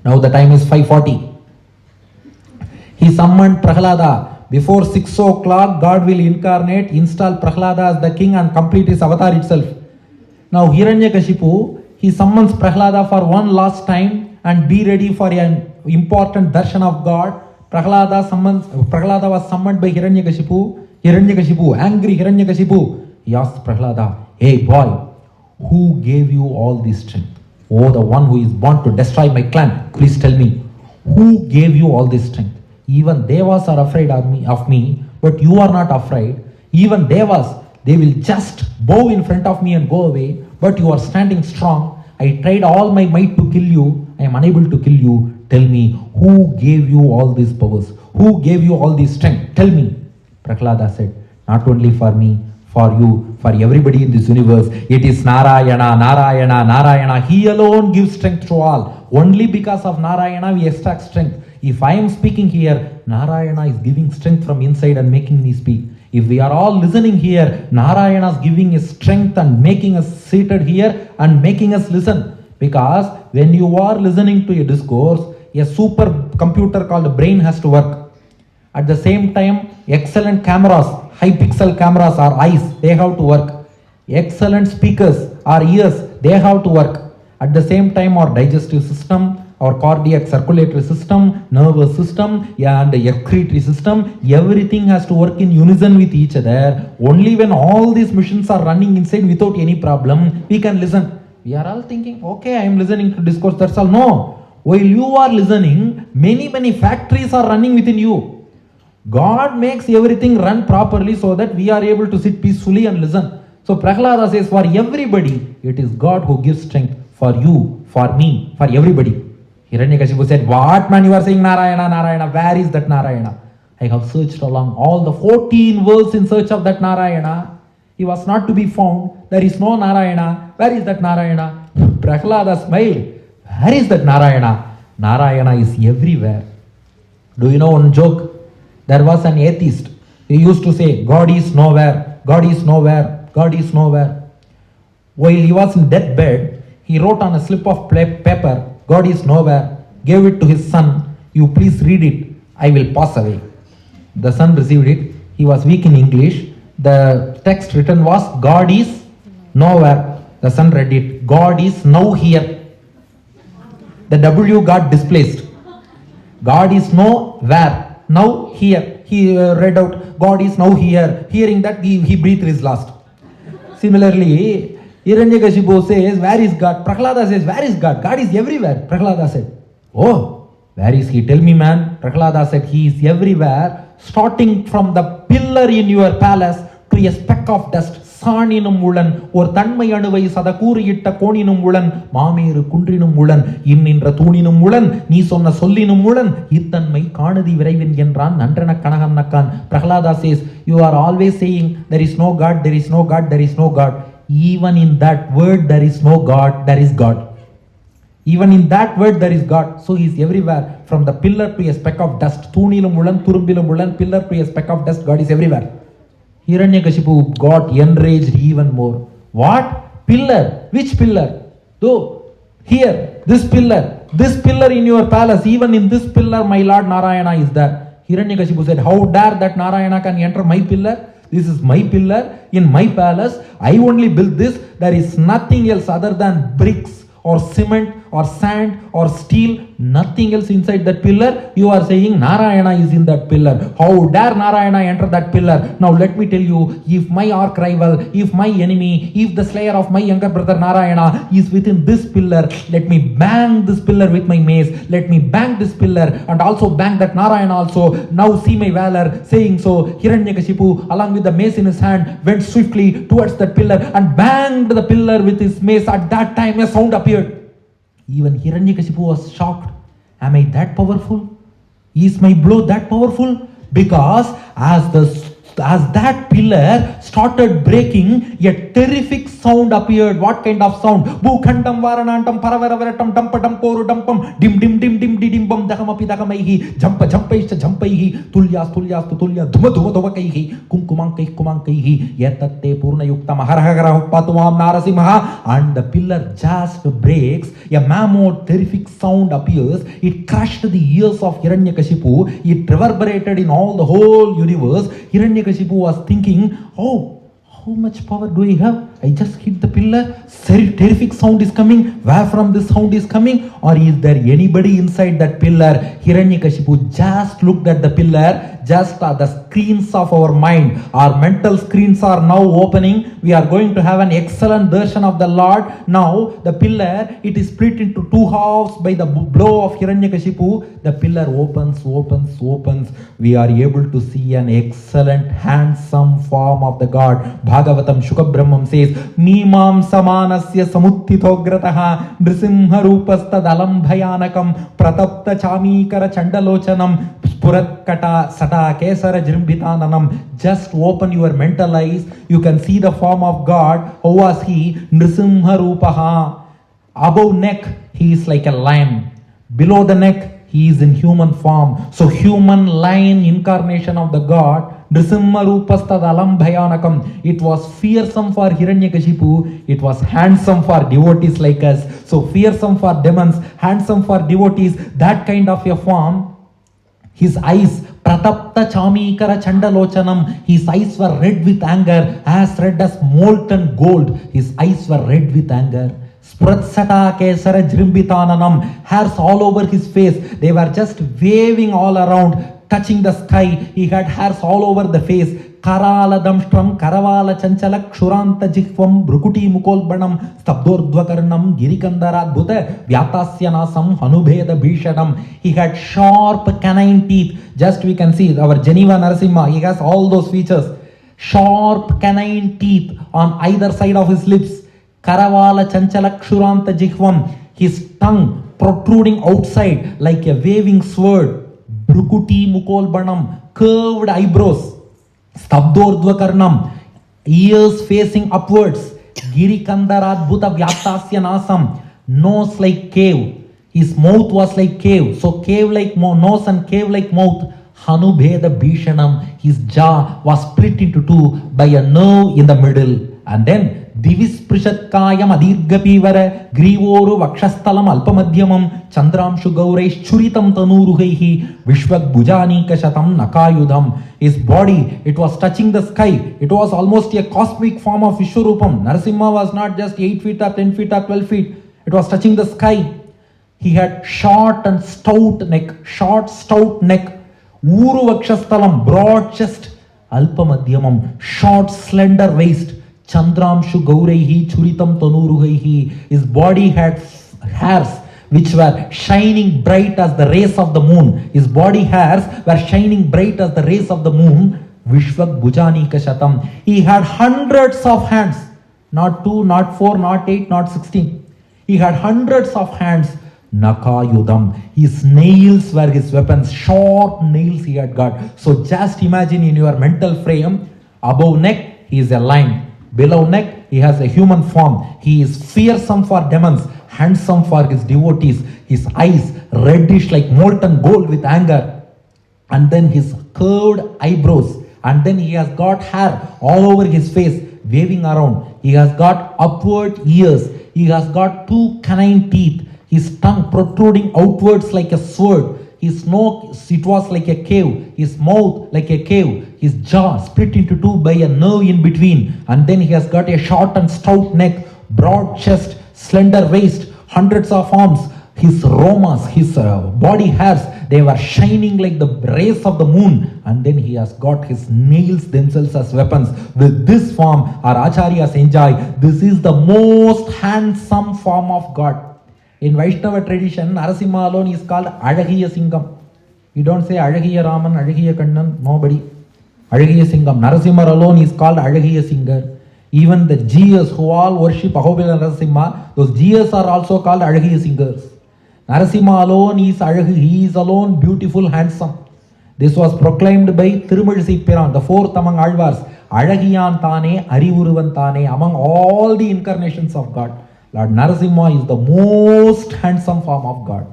Now the time is 5:40. He summoned Prahlada. Before 6 o'clock, God will incarnate, install Prahlada as the king and complete his avatar itself. Now Hiranyakashipu, he summons Prahlada for one last time and be ready for an important darshan of God. Prahlada was summoned by Hiranyakashipu, angry Hiranyakashipu. He asked Prahlada, hey boy, who gave you all this strength? Oh, the one who is born to destroy my clan. Please tell me, who gave you all this strength? Even Devas are afraid of me, but you are not afraid. Even Devas, they will just bow in front of me and go away, but you are standing strong. I tried all my might to kill you. I am unable to kill you. Tell me, who gave you all these powers? Who gave you all this strength? Tell me. Prahlada said, not only for me, for you, for everybody in this universe. It is Narayana, Narayana, Narayana. He alone gives strength to all. Only because of Narayana we extract strength. If I am speaking here, Narayana is giving strength from inside and making me speak. If we are all listening here, Narayana is giving us strength and making us seated here and making us listen. Because when you are listening to a discourse, a super computer called brain has to work. At the same time, excellent cameras, high pixel cameras or eyes, they have to work. Excellent speakers or ears, they have to work. At the same time, our digestive system, our cardiac circulatory system, nervous system, and the excretory system, everything has to work in unison with each other. Only when all these machines are running inside without any problem, we can listen. We are all thinking, okay, I am listening to discourse, that's all. No. While you are listening, many factories are running within you. God makes everything run properly so that we are able to sit peacefully and listen. So Prahlada says, for everybody, it is God who gives strength. For you, for me, for everybody. Hiranyakashipu said, what man you are saying Narayana, Narayana? Where is that Narayana? I have searched along all the 14 worlds in search of that Narayana. He was not to be found. There is no Narayana. Where is that Narayana? Prahlada smiled. Where is that Narayana? Narayana is everywhere. Do you know one joke? There was an atheist. He used to say, God is nowhere, God is nowhere, God is nowhere. While he was in deathbed, he wrote on a slip of paper, God is nowhere, gave it to his son. You please read it. I will pass away. The son received it. He was weak in English. The text written was, God is nowhere. The son read it. God is now here. The W got displaced. God is nowhere. Now here. He read out, God is now here. Hearing that, he breathed his last. Similarly, Hiranyakashipu says, where is God? Prahlada says, where is God? God is everywhere. Prahlada said, oh, where is he? Tell me, man. Prahlada said, he is everywhere, starting from the pillar in your palace to a speck of dust சாணினும் உளன் ஒரு தன்மை அணுவை சதகூறியிட்ட கோணினும் உளன் மாமேறு குன்றினும் உளன் இன்னின்ற தூணினும் உளன் நீ சொன்ன சொல்லினும் உளன் இத்தன்மை காணுதி விரைவின் என்றான் நன்றன கனகன்னக்கான். Prahlada says, you are always saying there is no God, there is no God, there is no God. Even in that word there is no God, there is God. Even in that word there is God. So he is everywhere. From the pillar to a speck of dust. Thunilum ulan, turumbilum ulan, pillar to a speck of dust. God is everywhere. Hiranyakashipu got enraged even more. What? Pillar. Which pillar? Though here, this pillar in your palace, even in this pillar my Lord Narayana is there. Hiranyakashipu said, how dare that Narayana can enter my pillar? This is my pillar in my palace. I only built this. There is nothing else other than bricks or cement or sand or steel, nothing else inside that pillar. You are saying Narayana is in that pillar. How dare Narayana enter that pillar? Now let me tell you, if my arch rival, if my enemy, if the slayer of my younger brother Narayana is within this pillar, let me bang this pillar with my mace. Let me bang this pillar and also bang that Narayana also. Now see my valor. Saying so, Hiranyakashipu along with the mace in his hand went swiftly towards that pillar and banged the pillar with his mace. At that time a sound appeared. Even Hiranyakashipu was shocked. Am I that powerful? Is my blow that powerful? Because as that pillar started breaking, a terrific sound appeared. What kind of sound? Bhukhandam varanantam paravaravatam dampatam koru dampam dim dim dim dim dim bam dakamapi dakamaihi jampa jampaisha jampaihi tulyas tulyas tulya dhuma dhuma dhuvakaihi kumankai yatatte purna yuktam harhagara patuam narasimha. And the pillar just breaks. A mammoth terrific sound appears. It crushed the ears of Hiranyakashipu. It reverberated in all the whole universe. Hiranyakashipu was thinking, oh, how much power do I have? I just hit the pillar. Terrific sound is coming. Where from this sound is coming? Or is there anybody inside that pillar? Hiranyakashipu just looked at the pillar. Just the screens of our mind, our mental screens are now opening. We are going to have an excellent version of the Lord. Now the pillar, it is split into two halves by the blow of Hiranyakashipu. The pillar opens. We are able to see an excellent handsome form of the God. Bhagavatam Shukabrahmam says, Mimam samanasya samuttitogrataha Narasimha rupastadalam bhayanakam pratapta chamikara chandalochanam Puratkata sata kesara jrimbitananam. Just open your mental eyes. You can see the form of God. How was he? Narasimha rupaha. Above neck, he is like a lion. Below the neck, he is in human form. So human lion incarnation of the God. Narasimha rupastadalam bhayanakam. It was fearsome for Hiranyakashipu. It was handsome for devotees like us. So fearsome for demons, handsome for devotees. That kind of a form. His eyes, pratapta chamikara chandalochanam. His eyes were red with anger, as red as molten gold. His eyes were red with anger. Spratsata kesara jrimbitananam. Hairs all over his face. They were just waving all around, touching the sky. He had hairs all over the face. Karala damstram karavala chanchala kshuranta jihvam brukuti mukolbanam stabdordvakarnam girikandaradbhuta vyatasyanasam hanubheda bhishanam. He had sharp canine teeth. Just we can see our Geneva Narasimha, he has all those features. Sharp canine teeth on either side of his lips. Karavala chanchala kshuranta jihvam. His tongue protruding outside like a waving sword. Brukuti mukolbanam, curved eyebrows. Stabdordvakarnam, ears facing upwards. Girikandaradbhuta vyatasyanasam, nose like cave. His mouth was like cave. So cave like nose and cave like mouth. Hanubheda bhishanam. His jaw was split into two by a nerve in the middle. And then Divisprishatkayam adirgapivara Grivoru Vakshasthalam Alpamadhyamam Chandramshu Gauraish Churitam Tanuruhaihi Vishwak Bhujanika Shatam Nakayudham. His body, it was touching the sky. It was almost a cosmic form of Vishwarupam. Narasimha was not just 8 feet or 10 feet or 12 feet. It was touching the sky. He had short and stout neck. Uru Vakshasthalam, broad chest. Alpamadhyamam, short slender waist. Chandramshu Gauraihi Churitam Tanuruhaihi. His body had hairs which were shining bright as the rays of the moon. His body hairs were shining bright as the rays of the moon. Vishwak Bhujanika Shatam. He had hundreds of hands, not 2, not 4, not 8, not 16. He had hundreds of hands. Nakayudam. His nails were his weapons, sharp nails he had got. So just imagine in your mental frame, above neck he is a lion, below neck he has a human form. He is fearsome for demons, handsome for his devotees. His eyes reddish like molten gold with anger, and then his curved eyebrows, and then he has got hair all over his face waving around. He has got upward ears. He has got 2 canine teeth. His tongue protruding outwards like a sword. His nose, it was like a cave. His mouth like a cave. His jaw split into 2 by a nerve in between. And then he has got a short and stout neck, broad chest, slender waist, hundreds of arms. His romas, his body hairs, they were shining like the rays of the moon. And then he has got his nails themselves as weapons. With this form, our acharyas enjoy. This is the most handsome form of God. In Vaishnava tradition, Narasimha alone is called Azhagiya Singam. You don't say Azhagiya Raman, Azhagiya Kannan, nobody. Azhagiya Singam. Narasimha alone is called Azhagiya Singer. Even the Jiyas who all worship Ahobila Narasimha, those Jiyas are also called Azhagiya Singers. Narasimha alone is Azhagiya, he is alone beautiful, handsome. This was proclaimed by Tirumazhisai Piran, the 4th among Alvars. Azhagiyan Tane, Arivuruvan Tane, among all the incarnations of God. Lord Narasimha is the most handsome form of God.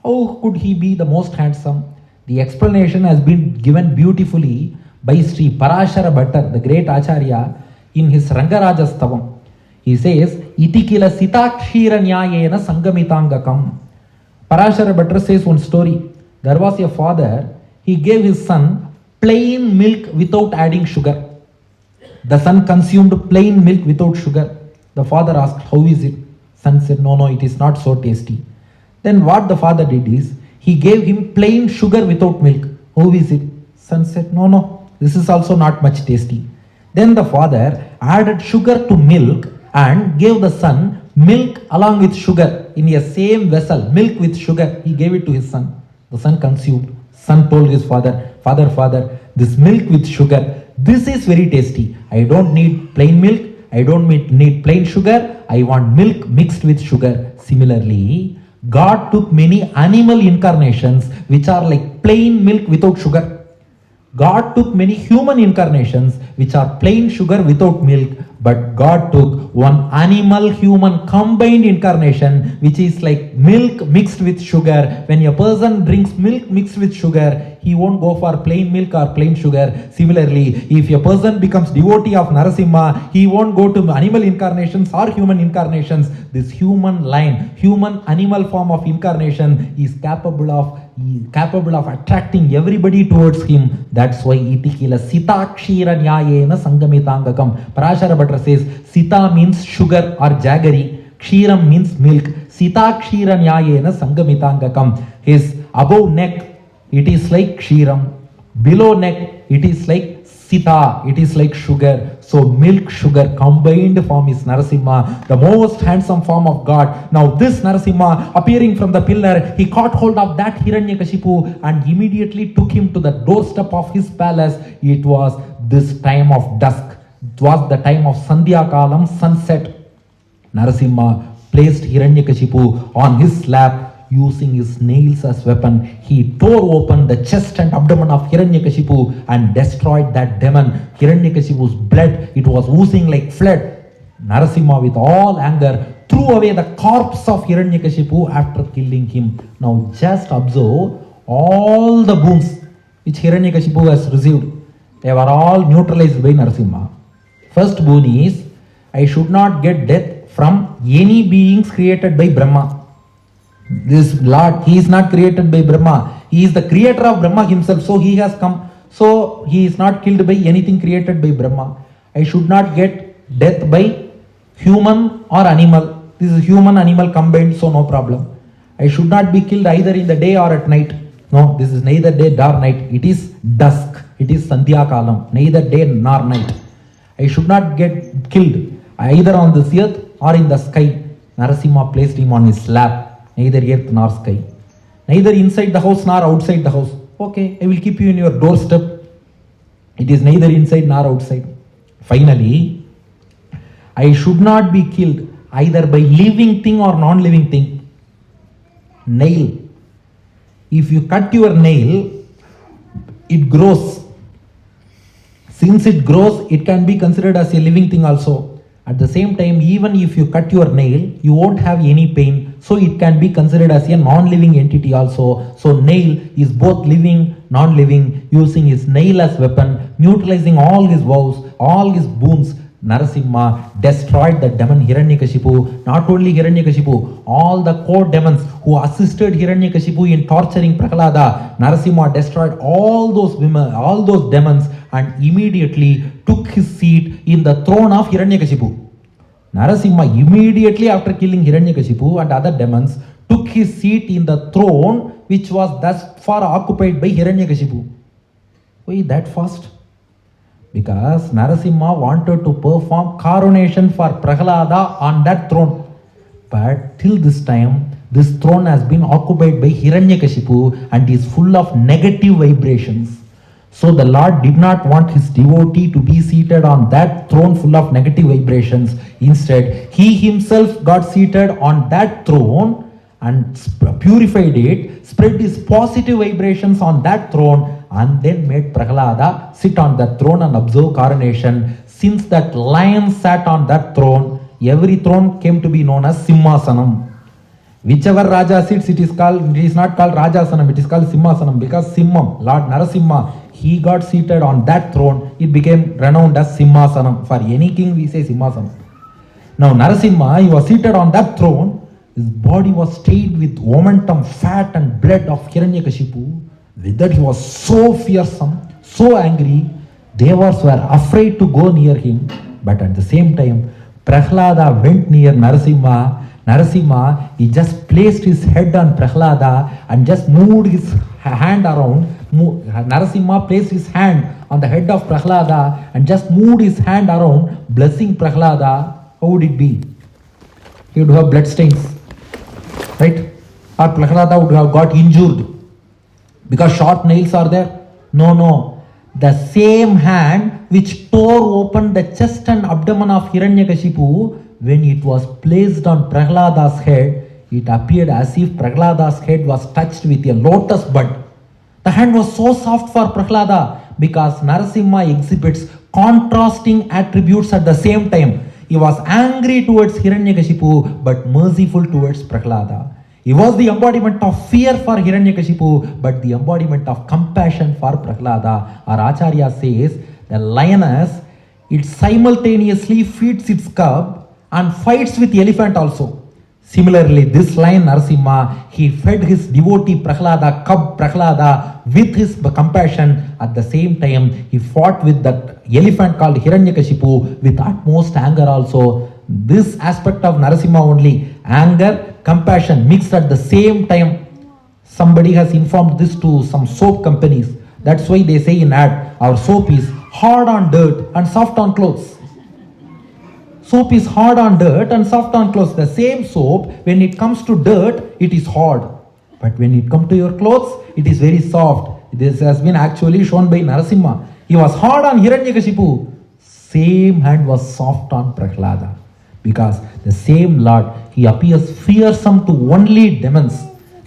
How could he be the most handsome? The explanation has been given beautifully by Sri Parashara Bhattar, the great Acharya, in his Rangaraja Stavam. He says, Itikila Sitakshira Nyayena Sangamitangakam. Parashara Bhattar says one story. There was a father, he gave his son plain milk without adding sugar. The son consumed plain milk without sugar. The father asked, how is it? Son said, no, it is not so tasty. Then what the father did is, he gave him plain sugar without milk. How is it? Son said, no, this is also not much tasty. Then the father added sugar to milk and gave the son milk along with sugar in a same vessel, milk with sugar. He gave it to his son. The son consumed. Son told his father, Father, this milk with sugar, this is very tasty. I don't need plain milk. I don't need plain sugar. I want milk mixed with sugar. Similarly, God took many animal incarnations which are like plain milk without sugar. God took many human incarnations which are plain sugar without milk. But God took one animal human combined incarnation which is like milk mixed with sugar. When a person drinks milk mixed with sugar, he won't go for plain milk or plain sugar. Similarly, if a person becomes devotee of Narasimha, he won't go to animal incarnations or human incarnations. This human line, human animal form of incarnation is capable of attracting everybody towards him. That's why Itikila Sitakshira Nyayena Sangamitangakam. Parashara Bhattar says Sita means sugar or jaggery, Kshiram means milk. Sitakshira Nyayena Sangamitangakam. His above neck, it is like Kshiram. Below neck, it is like Sita, it is like sugar. So milk, sugar combined form is Narasimha, the most handsome form of God. Now this Narasimha appearing from the pillar, he caught hold of that Hiranyakashipu and immediately took him to the doorstep of his palace. It was this time of dusk. It was the time of Sandhya Kalam, sunset. Narasimha placed Hiranyakashipu on his lap. Using his nails as weapon, he tore open the chest and abdomen of Hiranyakashipu and destroyed that demon. Hiranyakashipu's blood, it was oozing like flood. Narasimha, with all anger, threw away the corpse of Hiranyakashipu after killing him. Now just observe all the boons which Hiranyakashipu has received. They were all neutralized by Narasimha. First boon is, I should not get death from any beings created by Brahma. This Lord, he is not created by Brahma. He is the creator of Brahma himself. So he has come. So he is not killed by anything created by Brahma. I should not get death by human or animal. This is human animal combined, so no problem. I should not be killed either in the day or at night. No, this is neither day nor night. It is dusk. It is Sandhya Kalam. Neither day nor night. I should not get killed either on this earth or in the sky. Narasimha placed him on his lap. Neither earth nor sky. Neither inside the house nor outside the house. Okay, I will keep you in your doorstep. It is neither inside nor outside. Finally, I should not be killed either by living thing or non-living thing. Nail. If you cut your nail, it grows. Since it grows, it can be considered as a living thing also. At the same time, even if you cut your nail, you won't have any pain. So it can be considered as a non-living entity also. So nail is both living, non-living, using his nail as weapon, neutralizing all his vows, all his boons. Narasimha destroyed the demon Hiranyakashipu. Not only Hiranyakashipu, all the core demons who assisted Hiranyakashipu in torturing Prahlada. Narasimha destroyed all those women, all those demons, and immediately took his seat in the throne of Hiranyakashipu. Narasimha immediately after killing Hiranyakashipu and other demons took his seat in the throne which was thus far occupied by Hiranyakashipu. Why that fast? Because Narasimha wanted to perform coronation for Prahlada on that throne. But till this time, this throne has been occupied by Hiranyakashipu and is full of negative vibrations. So the Lord did not want his devotee to be seated on that throne full of negative vibrations. Instead, he himself got seated on that throne and purified it, spread his positive vibrations on that throne, and then made Prahlada sit on that throne and observe coronation. Since that lion sat on that throne, every throne came to be known as Simhasanam. Whichever Raja sits, it is not called Rajasanam, it is called Simhasanam, because Simham, Lord Narasimha, he got seated on that throne, it became renowned as Simhasanam. For any king we say Simhasanam. Now Narasimha, he was seated on that throne, his body was stained with momentum, fat and blood of Hiranyakashipu. With that he was so fearsome, so angry, Devas were afraid to go near him. But at the same time, Prahlada went near Narasimha. Narasimha, he just placed his head on Prahlada and just moved his hand around. Narasimha placed his hand on the head of Prahlada and just moved his hand around, blessing Prahlada. How would it be? He would have blood stains, right? Or Prahlada would have got injured because sharp nails are there. No. The same hand which tore open the chest and abdomen of Hiranyakashipu, when it was placed on Prahlada's head, it appeared as if Prahlada's head was touched with a lotus bud. The hand was so soft for Prahlada because Narasimha exhibits contrasting attributes at the same time. He was angry towards Hiranyakashipu but merciful towards Prahlada. He was the embodiment of fear for Hiranyakashipu but the embodiment of compassion for Prahlada. Our Acharya says the lioness, it simultaneously feeds its cub and fights with the elephant also. Similarly, this lion Narasimha, he fed his devotee Prahlada, cub Prahlada, with his compassion. At the same time, he fought with that elephant called Hiranyakashipu with utmost anger also. This aspect of Narasimha only, anger, compassion mixed at the same time. Somebody has informed this to some soap companies. That's why they say in ad, our soap is hard on dirt and soft on clothes. Soap is hard on dirt and soft on clothes. The same soap, when it comes to dirt, it is hard. But when it comes to your clothes, it is very soft. This has been actually shown by Narasimha. He was hard on Hiranyakashipu. Same hand was soft on Prahlada. Because the same Lord, he appears fearsome to only demons.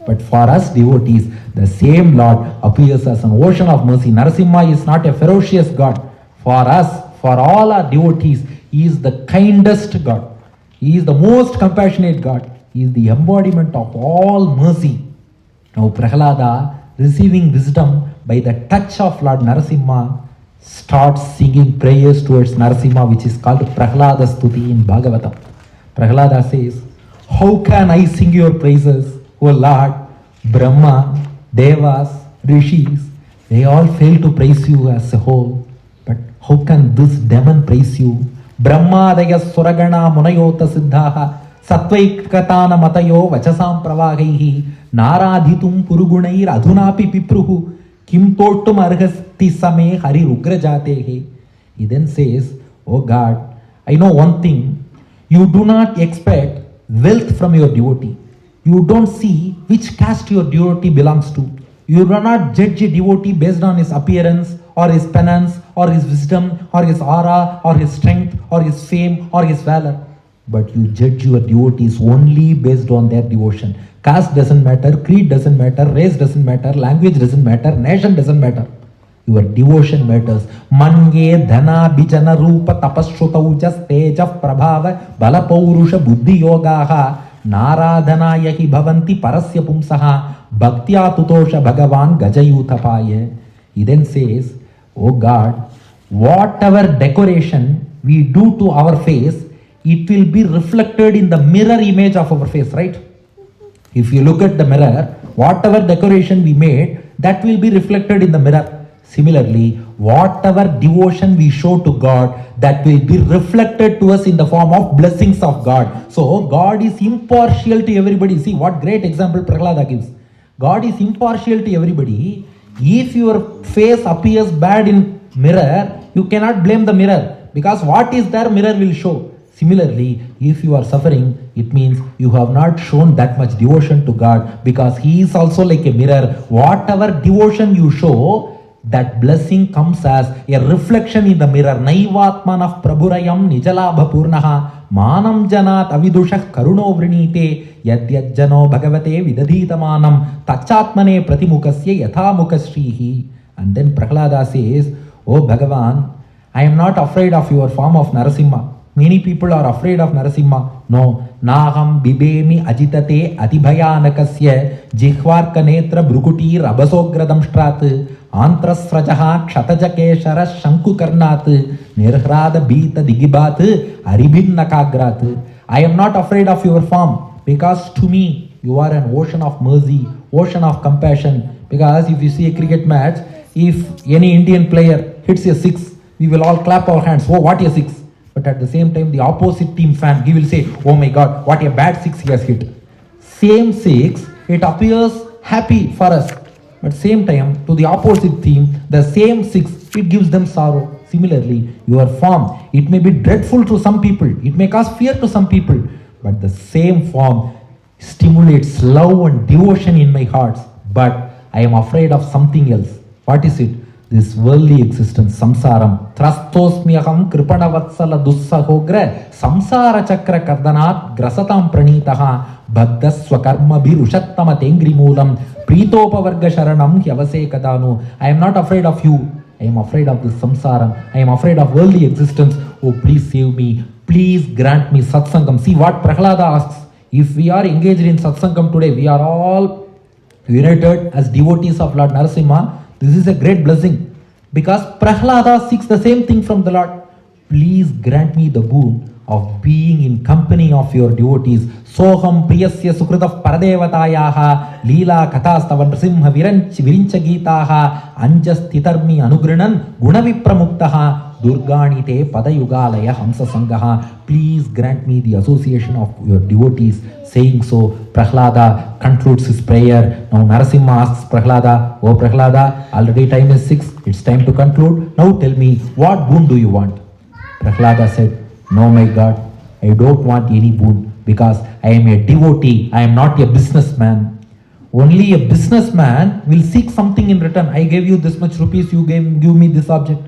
But for us devotees, the same Lord appears as an ocean of mercy. Narasimha is not a ferocious God. For us, for all our devotees, he is the kindest God. He is the most compassionate God. He is the embodiment of all mercy. Now Prahlada, receiving wisdom by the touch of Lord Narasimha, starts singing prayers towards Narasimha, which is called Prahlada Stuti in Bhagavatam. Prahlada says, how can I sing your praises, O Lord? Brahma, Devas, Rishis, they all fail to praise you as a whole. But how can this demon praise you? Brahmadaya Suragana Munayota Siddhaha Satvaikatana Matayo Vachasam Pravagaihi Naradhitum Purugunair Adhunapi Pipruhu Kim Totum Arhasti Same Hari Rugrajatehe. He then says, oh God, I know one thing. You do not expect wealth from your devotee. You don't see which caste your devotee belongs to. You do not judge a devotee based on his appearance or his penance, or his wisdom, or his aura, or his strength, or his fame, or his valor. But you judge your devotees only based on their devotion. Caste doesn't matter, creed doesn't matter, race doesn't matter, language doesn't matter, nation doesn't matter. Your devotion matters. Mange dhana bijana rupa tapashrutaujas teja prabhava bala paurusha buddhi yogaha naradhanaya hi bhavanti parasya pumsaha bhaktya tutosha bhagavan gajayuthapaye. He then says, oh God, whatever decoration we do to our face, it will be reflected in the mirror image of our face, right? If you look at the mirror, whatever decoration we made, that will be reflected in the mirror. Similarly, whatever devotion we show to God, that will be reflected to us in the form of blessings of God. So, God is impartial to everybody. See what great example Prahlada gives. God is impartial to everybody. If your face appears bad in mirror, you cannot blame the mirror, because what is there, mirror will show. Similarly, if you are suffering, it means you have not shown that much devotion to God, because He is also like a mirror. Whatever devotion you show, that blessing comes as a reflection in the mirror. Naivatmanah prabhurayam nijalabha purnaha manam janat avidushah karuno vrinite yadyajjano bhagavate vidadhitamanam tachatmane pratimukasya yathamukasrihi. And then Prahlada says, oh Bhagavan, I am not afraid of your form of Narasimha. Many people are afraid of Narasimha. No. Naham bibemi ajitate atibhayanakasya jihvarka netra brukuti rabasogradam strat antrasrajaha kshatajake shanku karnat nirhrada bita digibat aribhinnakagrat. I am not afraid of your form, because to me you are an ocean of mercy, ocean of compassion. Because if you see a cricket match, if any Indian player hits a six, we will all clap our hands. Oh, what a six! But at the same time, the opposite team fan, he will say, oh my God, what a bad six he has hit. Same six, it appears happy for us. But same time, to the opposite team, the same six, it gives them sorrow. Similarly, your form, it may be dreadful to some people, it may cause fear to some people, but the same form stimulates love and devotion in my heart. But I am afraid of something else. What is it? This worldly existence, samsaram. Trastosmyaham kripanavatsala dussahogra samsara chakra kardanat grasatam pranitaha bhaddaswakarma birushattama tengri moolam pritopavarga sharanam hyavase kadanu. I am not afraid of you. I am afraid of this samsaram. I am afraid of worldly existence. Oh, please save me. Please grant me satsangam. See what Prahlada asks. If we are engaged in satsangam today, we are all united as devotees of Lord Narasimha. This is a great blessing, because Prahlada seeks the same thing from the Lord. Please grant me the boon of being in company of your devotees. Soham priyasya sukritav paradevatayaha leela katastava nrasimha virincha gitaha anjastitarmi anugrinan gunavipramuktah durganite padayugalaya hamsa sangaha. Please grant me the association of your devotees. Saying so, Prahlada concludes his prayer. Now Narasimha asks Prahlada, oh Prahlada, already time is 6, it's time to conclude. Now tell me, what boon do you want? Prahlada said, no my God, I don't want any boon, because I am a devotee, I am not a businessman. Only a businessman will seek something in return. I gave you this much rupees, you give me this object.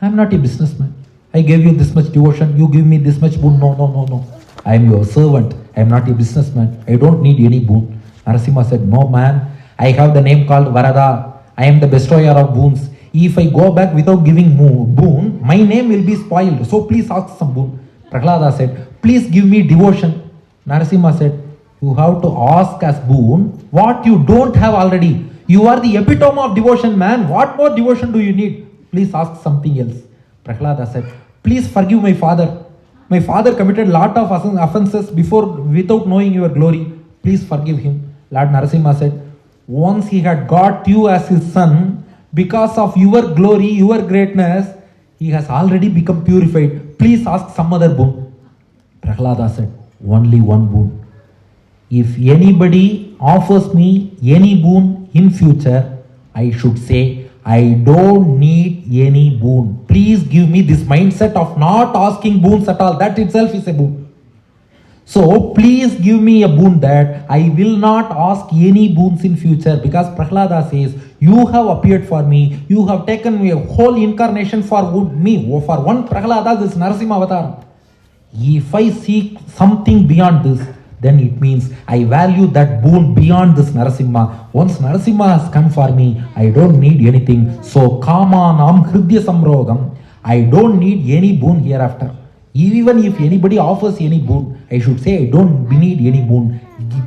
I am not a businessman. I gave you this much devotion, you give me this much boon. No. I am your servant. I am not a businessman. I don't need any boon. Narasimha said, no man, I have the name called Varada. I am the destroyer of boons. If I go back without giving boon, my name will be spoiled. So please ask some boon. Prahlada said, please give me devotion. Narasimha said, you have to ask as boon what you don't have already. You are the epitome of devotion, man. What more devotion do you need? Please ask something else. Prahlada said, please forgive my father. My father committed lot of offenses without knowing your glory. Please forgive him. Lord Narasimha said, once he had got you as his son, because of your glory, your greatness, he has already become purified. Please ask some other boon. Prahlada said, only one boon. If anybody offers me any boon in future, I should say, I don't need any boon. Please give me this mindset of not asking boons at all. That itself is a boon. So please give me a boon that I will not ask any boons in future, because Prahlada says, you have appeared for me, you have taken me a whole incarnation for me, for one Prahlada, this Narasimha avatar. If I seek something beyond this, then it means I value that boon beyond this Narasimha. Once Narasimha has come for me, I don't need anything. So Kama Nam Hridya Samrogam, I don't need any boon hereafter. Even if anybody offers any boon, I should say I don't need any boon.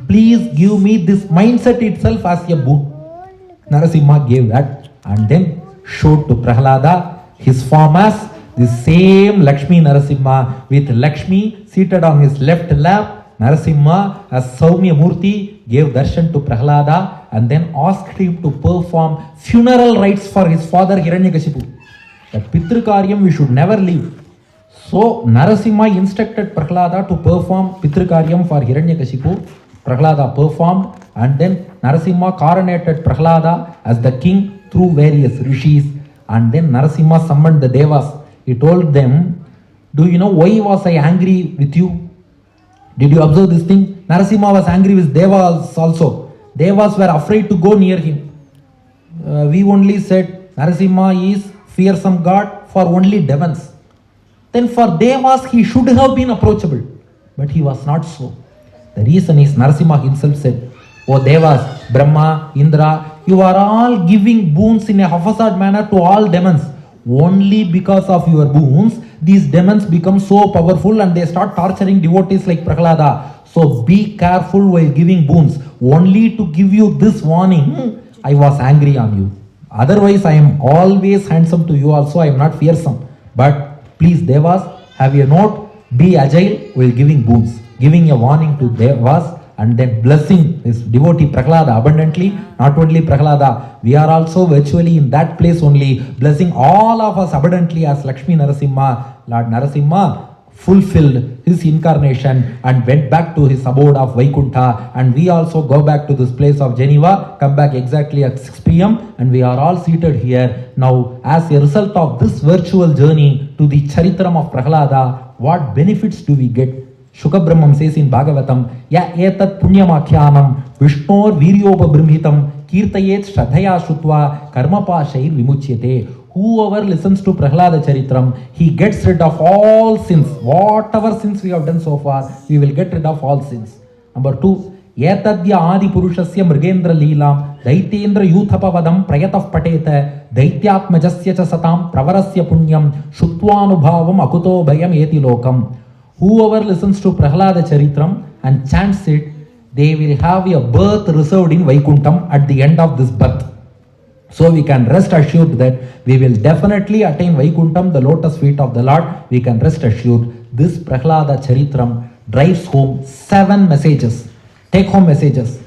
Please give me this mindset itself as a boon. Narasimha gave that and then showed to Prahlada his form as the same Lakshmi Narasimha, with Lakshmi seated on his left lap. Narasimha as Saumya Murti gave darshan to Prahlada and then asked him to perform funeral rites for his father Hiranyakashipu. That Pitrikaryam we should never leave. So Narasimha instructed Prahlada to perform Pitrikaryam for Hiranyakashipu. Prahlada performed, and then Narasimha coronated Prahlada as the king through various rishis, and then Narasimha summoned the Devas. He told them, do you know why was I angry with you? Did you observe this thing? Narasimha was angry with Devas also. Devas were afraid to go near him. We only said Narasimha is fearsome god for only demons. Then for Devas he should have been approachable, but he was not so. The reason is Narasimha himself said, O Devas, Brahma, Indra, you are all giving boons in a haphazard manner to all demons. Only because of your boons, these demons become so powerful and they start torturing devotees like Prahlada. So be careful while giving boons. Only to give you this warning, I was angry on you. Otherwise, I am always handsome to you also. I am not fearsome. But please, Devas, have a note. Be agile while giving boons. Giving a warning to Devas and then blessing his devotee Prahlada abundantly. Not only Prahlada, we are also virtually in that place only, blessing all of us abundantly as Lakshmi Narasimha. Lord Narasimha fulfilled his incarnation and went back to his abode of Vaikuntha, and we also go back to this place of Geneva, come back exactly at 6 p.m. and we are all seated here. Now, as a result of this virtual journey to the Charitram of Prahlada, what benefits do we get? Shukabrahmam says in Bhagavatam, Ya etat punyamakyanam Vishnor viryopabrimhitam kirtayet shraddhaya shutva karmapashair vimuchyate. Whoever listens to Prahlada Charitram, he gets rid of all sins. Whatever sins we have done so far, we will get rid of all sins. Number 2, Yetadya adi purushasya mrigendra leelam daitendra yuthapavadam prayatav pateta daityatmajasya cha satam pravarasya punyam shutvanubhavam akuto bhayam eti lokam. Whoever listens to Prahlada Charitram and chants it, they will have a birth reserved in Vaikuntham at the end of this birth. So we can rest assured that we will definitely attain Vaikuntham, the lotus feet of the Lord. We can rest assured. This Prahlada Charitram drives home 7 messages. Take home messages.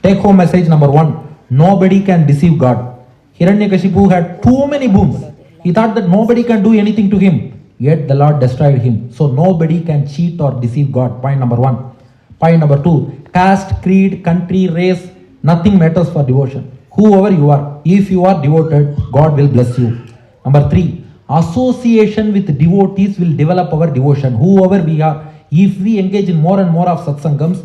Take home message number 1. Nobody can deceive God. Hiranyakashipu had too many boons. He thought that nobody can do anything to him. Yet the Lord destroyed him. So nobody can cheat or deceive God. Point number 1. Point number 2. Caste, creed, country, race, nothing matters for devotion. Whoever you are, if you are devoted, God will bless you. Number 3. Association with devotees will develop our devotion. Whoever we are, if we engage in more and more of satsangams,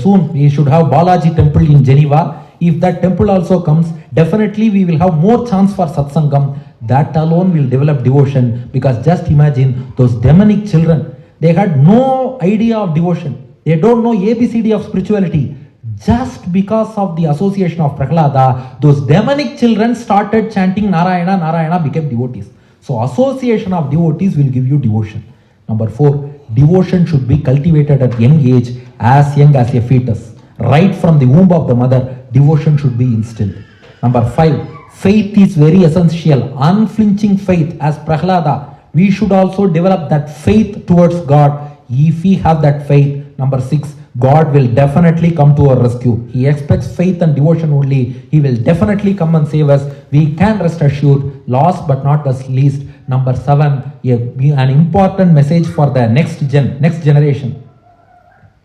soon we should have Balaji temple in Geneva. If that temple also comes, definitely we will have more chance for satsangam. That alone will develop devotion, because just imagine those demonic children. They had no idea of devotion. They don't know ABCD of spirituality. Just because of the association of Prahlada, those demonic children started chanting Narayana, Narayana, became devotees. So association of devotees will give you devotion. Number 4, devotion should be cultivated at young age, as young as a fetus. Right from the womb of the mother, devotion should be instilled. Number 5, faith is very essential. Unflinching faith as Prahlada. We should also develop that faith towards God. If we have that faith, number 6, God will definitely come to our rescue. He expects faith and devotion only. He will definitely come and save us. We can rest assured. Last but not the least, number 7, an important message for the next generation.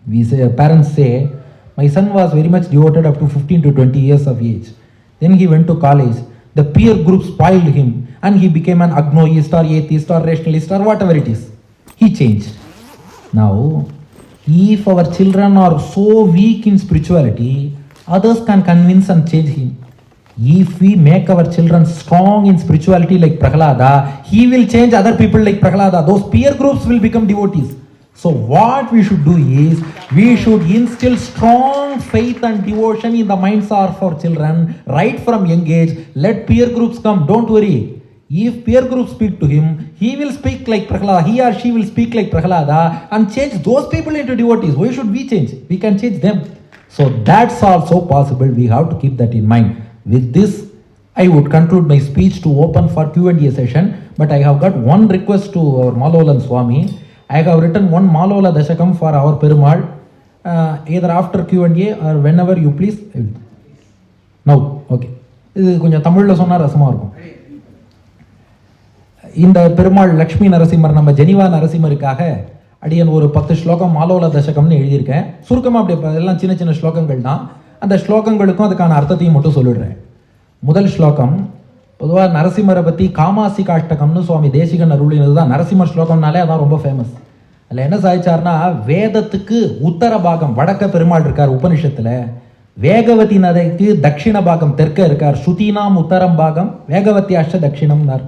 We say, parents say, my son was very much devoted up to 15 to 20 years of age. Then he went to college. The peer group spoiled him and he became an agnoist or atheist or rationalist or whatever it is. He changed. Now, If our children are so weak in spirituality, others can convince and change him. If we make our children strong in spirituality like Prahlada, he will change other people like Prahlada. Those peer groups will become devotees. So what we should do is, we should instill strong faith and devotion in the minds of our children right from young age. Let peer groups come, don't worry. If peer groups speak to him, he will speak like Prahlada, he or she will speak like Prahlada and change those people into devotees. Why should we change? We can change them. So that's also possible. We have to keep that in mind. With this, I would conclude my speech to open for Q&A session, but I have got one request to our Malolan Swami. I have written one Malola Dashakam for our Perumal, either after Q&A or whenever you please. Now, okay. இது கொஞ்சம் தமிழில் சொன்னால் ரசமாக இருக்கும். இந்த பெருமாள் லக்ஷ்மி நரசிம்மர் நம்ம Geneva நரசிம்மருக்காக அடியன் ஒரு 10 ஸ்லோகம் மாலோல தசகம்னு எழுதியிருக்கேன். சுருக்கமாக அப்படி எல்லாம் சின்ன சின்ன ஸ்லோகங்கள் தான். அந்த ஸ்லோகங்களுக்கும் அதுக்கான அர்த்தத்தையும் மட்டும் சொல்லிடுறேன். முதல் ஸ்லோகம், பொதுவாக நரசிம்மரை பற்றி காமாசி காஷ்டகம்னு சுவாமி தேசிகன் அருளினது தான். நரசிம்மர் ஸ்லோகம்னாலே அதான் ரொம்ப ஃபேமஸ். அதில் என்ன சாதிச்சார்னா, வேதத்துக்கு உத்தர பாகம் வடக்க பெருமாள் இருக்கார் உபனிஷத்தில், வேகவதி நதிக்கு தட்சிண பாகம் தெற்க இருக்கார், ஸ்ருதினாம் உத்தரம் பாகம் வேகவதி அஷ்ட தட்சிணம்னார்.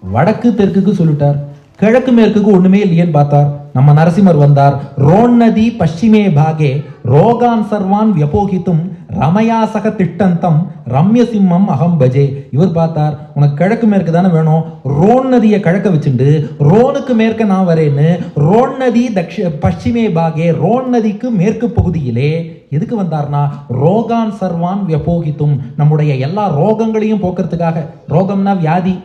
வடக்கு தெற்குக்கு சொல்லிட்டார், கிழக்கு மேற்குக்கு ஒண்ணுமே இல்லையேன்னு பார்த்தார். நம்ம நரசிம்மர் வந்தார். ரோன் நதி பশ্চিமே பாகே ரோகான் சர்வான் வியபோகித்தும் ரமயாசக திட்டந்தம் ரம்ய சிம்மம் அகம் பஜே. இவர் பார்த்தார், உனக்கு கிழக்கு மேற்கு தானே வேணும், ரோன் நதியை கிழக்க வச்சுண்டு ரோனுக்கு மேற்க நான் வரேன்னு ரோன் நதி பশ্চিமே பாகே ரோன் நதிக்கு மேற்கு பகுதியிலே எதுக்கு வந்தார்னா, ரோகான் சர்வான் வியபோகித்தும் நம்முடைய எல்லா ரோகங்களையும் போக்குறதுக்காக. ரோகம்னா வியாதி,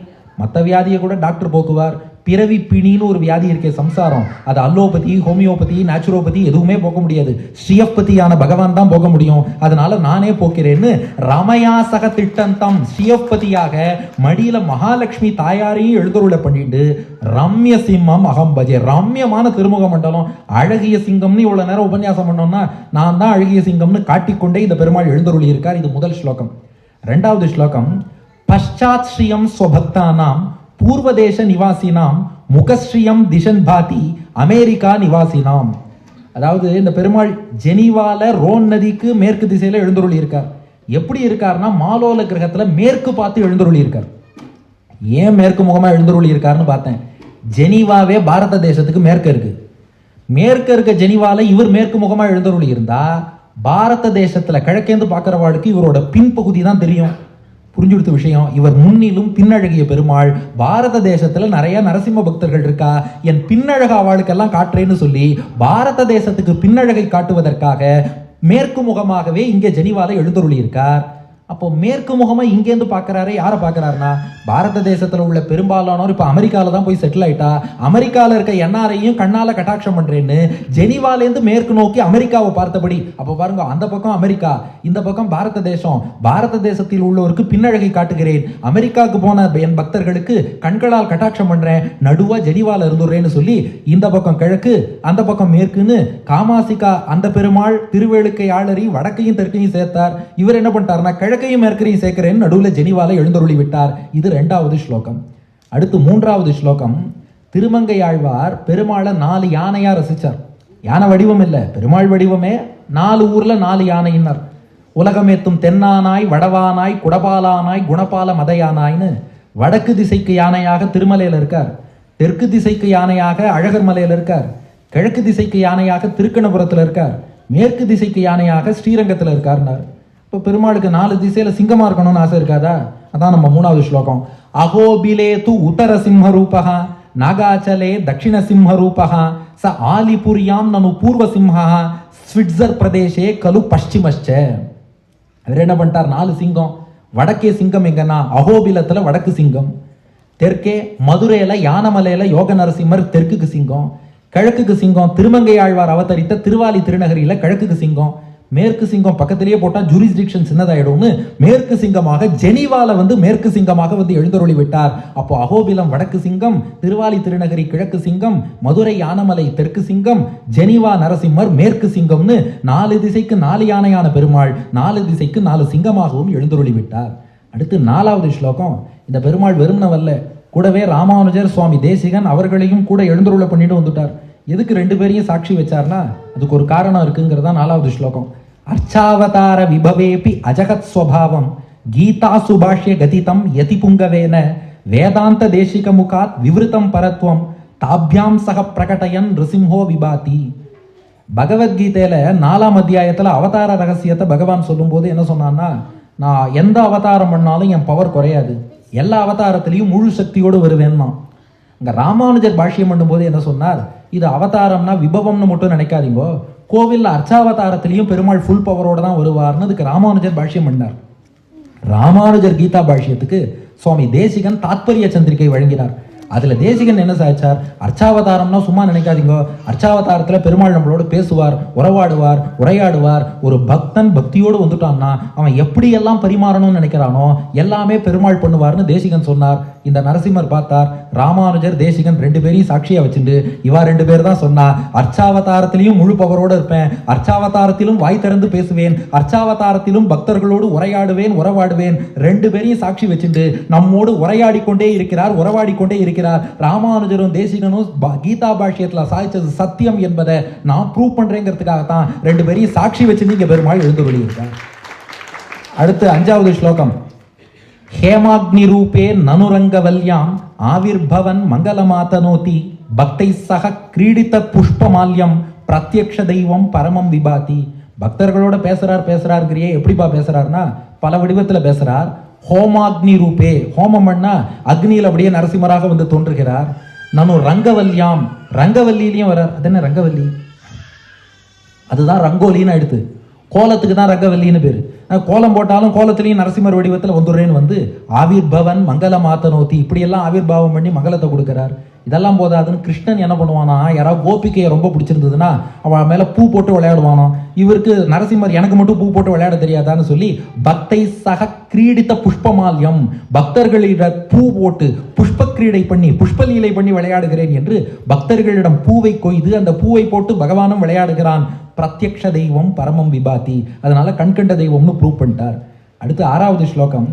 மற்ற வியாதியை கூட டாக்டர் போக்குவார். பிறவி பிணின்னு ஒரு வியாதி இருக்கே சம்சாரம், அது அல்லோபதி ஹோமியோபதி நேச்சுரோபதி எதுவுமே போக்க முடியாது, ஸ்ரீயப்பதியான பகவான் தான் போக முடியும். அதனால நானே போக்கிறேன்னு ரமயாசக திட்டந்தம் ஸ்ரீயப்பதியாக மடியில மகாலட்சுமி தாயாரையும் எழுந்தருளை பண்ணிட்டு ரம்ய சிம்மம் அகம்பஜே, ரம்யமான திருமுக மண்டலம், அழகிய சிங்கம்னு இவ்வளவு நேரம் உபன்யாசம் பண்ணோம்னா நான் தான் அழகிய சிங்கம்னு காட்டிக்கொண்டே இந்த பெருமாள் எழுந்தருளி இருக்கார். இது முதல் ஸ்லோகம். ரெண்டாவது ஸ்லோகம், பஷாத் ஸ்ரீயம் ஸ்வபக்தானாம் பூர்வதேச நிவாசினாம் முகஸ்ரீயம் திஷன் பாதி அமெரிக்கா நிவாசினாம். அதாவது இந்த பெருமாள் ஜெனீவால ரோன் நதிக்கு மேற்கு திசையில எழுந்தருளி இருக்கார். எப்படி இருக்காருன்னா, மாலோல கிரகத்துல மேற்கு பார்த்து எழுந்தருளி இருக்கார். ஏன் மேற்கு முகமா எழுந்தருளி இருக்காருன்னு பார்த்தேன். ஜெனீவாவே பாரத தேசத்துக்கு மேற்க இருக்கு. மேற்க இருக்க ஜெனீவால இவர் மேற்கு முகமா எழுந்தருளி இருந்தா, பாரத தேசத்துல கிழக்கேந்து பார்க்கிறவாளுக்கு இவரோட பின்பகுதி தான் தெரியும். புரிஞ்சுடுத்த விஷயம். இவர் முன்னிலும் பின்னழகிய பெருமாள். பாரத தேசத்துல நிறைய நரசிம்ம பக்தர்கள் இருக்கா, என் பின்னழக அவளுக்கெல்லாம் காட்டுறேன்னு சொல்லி பாரத தேசத்துக்கு பின்னழகை காட்டுவதற்காக மேற்கு முகமாகவே இங்கே ஜெனீவால எழுந்தருளி இருக்கார். அப்போ மேற்கு முகமா இங்கேருந்து பார்க்கறாரு. யாரை பார்க்கறாருன்னா, பாரத தேசத்துல உள்ள பெரும்பாலானோர் இப்ப அமெரிக்கால தான் போய் செட்டில் ஆயிட்டா. அமெரிக்கால இருக்க என்ஆரையும் கண்ணால கட்டாட்சம் பண்றேன்னு ஜெனீவாலேருந்து மேற்கு நோக்கி அமெரிக்காவை பார்த்தபடி. அப்ப பாருங்க, அந்த பக்கம் அமெரிக்கா, இந்த பக்கம் பாரத தேசம். பாரத தேசத்தில் உள்ளவருக்கு பின்னழகை காட்டுகிறேன், அமெரிக்காவுக்கு போன என் பக்தர்களுக்கு கண்களால் கட்டாட்சம் பண்றேன், நடுவா ஜெனீவால இருந்துடுறேன்னு சொல்லி இந்த பக்கம் கிழக்கு அந்த பக்கம் மேற்குன்னு காமாசிகா அந்த பெருமாள் திருவேளுக்கை ஆளறி வடக்கையும் தெற்கையும் சேர்த்தார். இவர் என்ன பண்ணிட்டார்னா, கிழக்கையும் மேற்கையும் சேர்க்கிறேன் நடுவில் ஜெனீவால எழுந்தருளி விட்டார். இது ரெண்டாவது ஸ்லோகம். அடுத்து மூன்றாவது ஸ்லோகம், திருமங்கை ஆழ்வார் பெருமாளை 4 யானையா ரசிச்சார். யானை வடிவம் இல்லை, பெருமாள் வடிவமே. 4 ஊர்ல 4 யானையினர். உலகமேத்தும் தென்னானாய் வடவானாய் குடபாலானாய் குணபால மதையானாய்னு வடக்கு திசைக்கு யானையாக திருமலையில இருக்கார். தெற்கு திசைக்கு யானையாக அழகர் மலையில இருக்கார். கிழக்கு திசைக்கு யானையாக திருக்கணபுரத்துல இருக்கார். மேற்கு திசைக்கு யானையாக ஸ்ரீரங்கத்துல இருக்கார்னார். இப்போ பெருமாளுக்கு 4 திசையில சிங்கமா இருக்கணும்னு ஆசை இருக்காதா? அதான் நம்ம மூணாவது ஸ்லோகம். அகோபிலே து உத்தர சிம்ம ரூபஹ நாகாச்சலே தட்சிண சிம்ம ரூபஹ ச ஆலிபுரியாம் நனு பூர்வ சிம்மஹ ஸ்விட்சர் பிரதேசே கலு பஷ்சிமச்ச. அவர் என்ன பண்ணிட்டார், 4 சிங்கம். வடக்கே சிங்கம் எங்கன்னா அகோபிலத்துல வடக்கு சிங்கம், தெற்கே மதுரையில யானமலையில யோக நரசிம்மர் தெற்குக்கு சிங்கம், கிழக்குக்கு சிங்கம் திருமங்கை ஆழ்வார் அவதரித்த திருவாலி திருநகரியில கிழக்குக்கு சிங்கம், மேற்கு சிங்கம் பக்கத்திலேயே போட்டா ஜூரிஸ்டிக்ஷன் சின்னதாயிடும்னு மேற்கு சிங்கமாக ஜெனீவால மேற்கு சிங்கமாக எழுந்தருளி விட்டார். அப்போ அகோபிலம் வடக்கு சிங்கம், திருவாலி திருநகரி கிழக்கு சிங்கம், மதுரை யானமலை தெற்கு சிங்கம், ஜெனீவா நரசிம்மர் மேற்கு சிங்கம்னு 4 திசைக்கு 4 யானையான பெருமாள் 4 திசைக்கு 4 சிங்கமாகவும் எழுந்தருளி விட்டார். அடுத்து 4வது ஸ்லோகம். இந்த பெருமாள் வெறும்னவல்ல, கூடவே ராமானுஜர் சுவாமி தேசிகன் அவர்களையும் கூட எழுந்தருள பண்ணிட்டு வந்துட்டார். எதுக்கு 2 பேரையும் சாட்சி வச்சார்னா அதுக்கு ஒரு காரணம் இருக்குங்கிறதா 4வது ஸ்லோகம். அர்ச்சாவதார விபவேபி அஜகத் ஸ்வபாவம் கீதா சுபாஷ்ய கதிதம் யதி புங்கவேன வேதாந்த தேசிக முகாத் விவருத்தம் பரத்வம் தாபியாம் சக பிரகடயன் ரிசிம்ஹோ விபாதி. பகவத்கீதையில 4ஆம் அத்தியாயத்துல அவதார ரகசியத்தை பகவான் சொல்லும் போது என்ன சொன்னான்னா, நான் எந்த அவதாரம் பண்ணாலும் என் பவர் குறையாது, எல்லா அவதாரத்திலையும் முழு சக்தியோடு வருவேன்னா. இங்க ராமானுஜர் பாஷ்யம் பண்ணும்போது என்ன சொன்னார், இது அவதாரம்னா விபவம்னு மட்டும் நினைக்காதீங்க, கோவில்ல அர்ச்சாவதாரத்திலையும் பெருமாள் ஃபுல் பவரோட தான் வருவார்னு அதுக்கு ராமானுஜர் பாஷ்யம் பண்ணார். ராமானுஜர் கீதா பாஷ்யத்துக்கு சுவாமி தேசிகன் தாத்பரிய சந்திரிகை வழங்கினார். அதுல தேசிகன் என்ன சாச்சார், அர்ச்சாவதாரம்னா சும்மா நினைக்காதீங்க, அர்ச்சாவதாரத்துல பெருமாள் நம்மளோட பேசுவார், உறவாடுவார், உரையாடுவார். ஒரு பக்தன் பக்தியோடு வந்துட்டான்னா அவன் எப்படி எல்லாம் பரிமாறணும்னு நினைக்கிறானோ எல்லாமே பெருமாள் பண்ணுவார்னு தேசிகன் சொன்னார். இந்த நரசிம்மர் பார்த்தார், ராமானுஜர் தேசிகன் 2 பேரையும் சாட்சியா வச்சுட்டு இவா 2 பேர் தான் சொன்னா, அர்ச்சாவதாரத்திலையும் முழு பவரோட இருப்பேன், அர்ச்சாவதாரத்திலும் வாய் திறந்து பேசுவேன், அர்ச்சாவதாரத்திலும் பக்தர்களோடு உரையாடுவேன், உறவாடுவேன். 2 பேரையும் சாட்சி வச்சுட்டு நம்மோடு உரையாடி கொண்டே இருக்கிறார், உறவாடி கொண்டே இருக்கிறார். ராமானுஜரும் தேசிகனும் கீதா பாஷ்யத்துல சாய்ச்சது சத்தியம் என்பதை நான் ப்ரூவ் பண்றேங்கிறதுக்காகத்தான் 2 பேரையும் சாட்சி வச்சு நீங்க பெருமாள் எழுந்து இருக்கார். அடுத்து 5வது ஸ்லோகம். ஹேமாக்னி ரூபே நனுரங்கவல்யாம் ஆவிர்பவன் மங்களமாதனோதி பக்தை சக கிரீடித்த புஷ்பமால்யம் பிரத்யக்ஷ தெய்வம் பரமம் விபாதி. பக்தர்களோட பேசுறாருங்கிறியே, எப்படிப்பா பேசுறாருன்னா பல வடிவத்துல பேசுறார். ஹோமாக்னி ரூபே, ஹோமம் பண்ணா அக்னியில் அப்படியே நரசிம்மராக வந்து தோன்றுகிறார். நனு ரங்கவல்யாம், ரங்கவல்லியிலையும் வரார். அது என்ன ரங்கவல்லி, அதுதான் ரங்கோலின்னு ஆயிடுத்து. கோலத்துக்கு தான் ரங்கவல்லின்னு பேரு. கோலம் போட்டாலும் கோலத்திலையும் நரசிம்மர் வடிவத்தில் வந்துடுறேன்னு வந்து ஆவிர்பவன் மங்கள மாத்தனோத்தி இப்படியெல்லாம் ஆவிர்பாவம் பண்ணி மங்களத்தை கொடுக்கிறார். இதெல்லாம் போதாதுன்னு கிருஷ்ணன் என்ன பண்ணுவானா, யாராவது கோபிக்கையை ரொம்ப பிடிச்சிருந்ததுன்னா அவன் மேல பூ போட்டு விளையாடுவானோ. இவருக்கு நரசிம்மர் எனக்கு மட்டும் பூ போட்டு விளையாட தெரியாதான்னு சொல்லி பக்தை சக கிரீடித்த புஷ்பமால்யம், பக்தர்களிடம் பூ போட்டு புஷ்ப கிரீடை பண்ணி புஷ்பலீலை பண்ணி விளையாடுகிறேன் என்று பக்தர்களிடம் பூவை கொய்து அந்த பூவை போட்டு பகவானும் விளையாடுகிறான். பிரத்யக்ஷ தெய்வம் பரமம் விபாதி, அதனால கண்கண்ட தெய்வம்னு ப்ரூவ் பண்ணிட்டார். அடுத்து 6வது ஸ்லோகம்.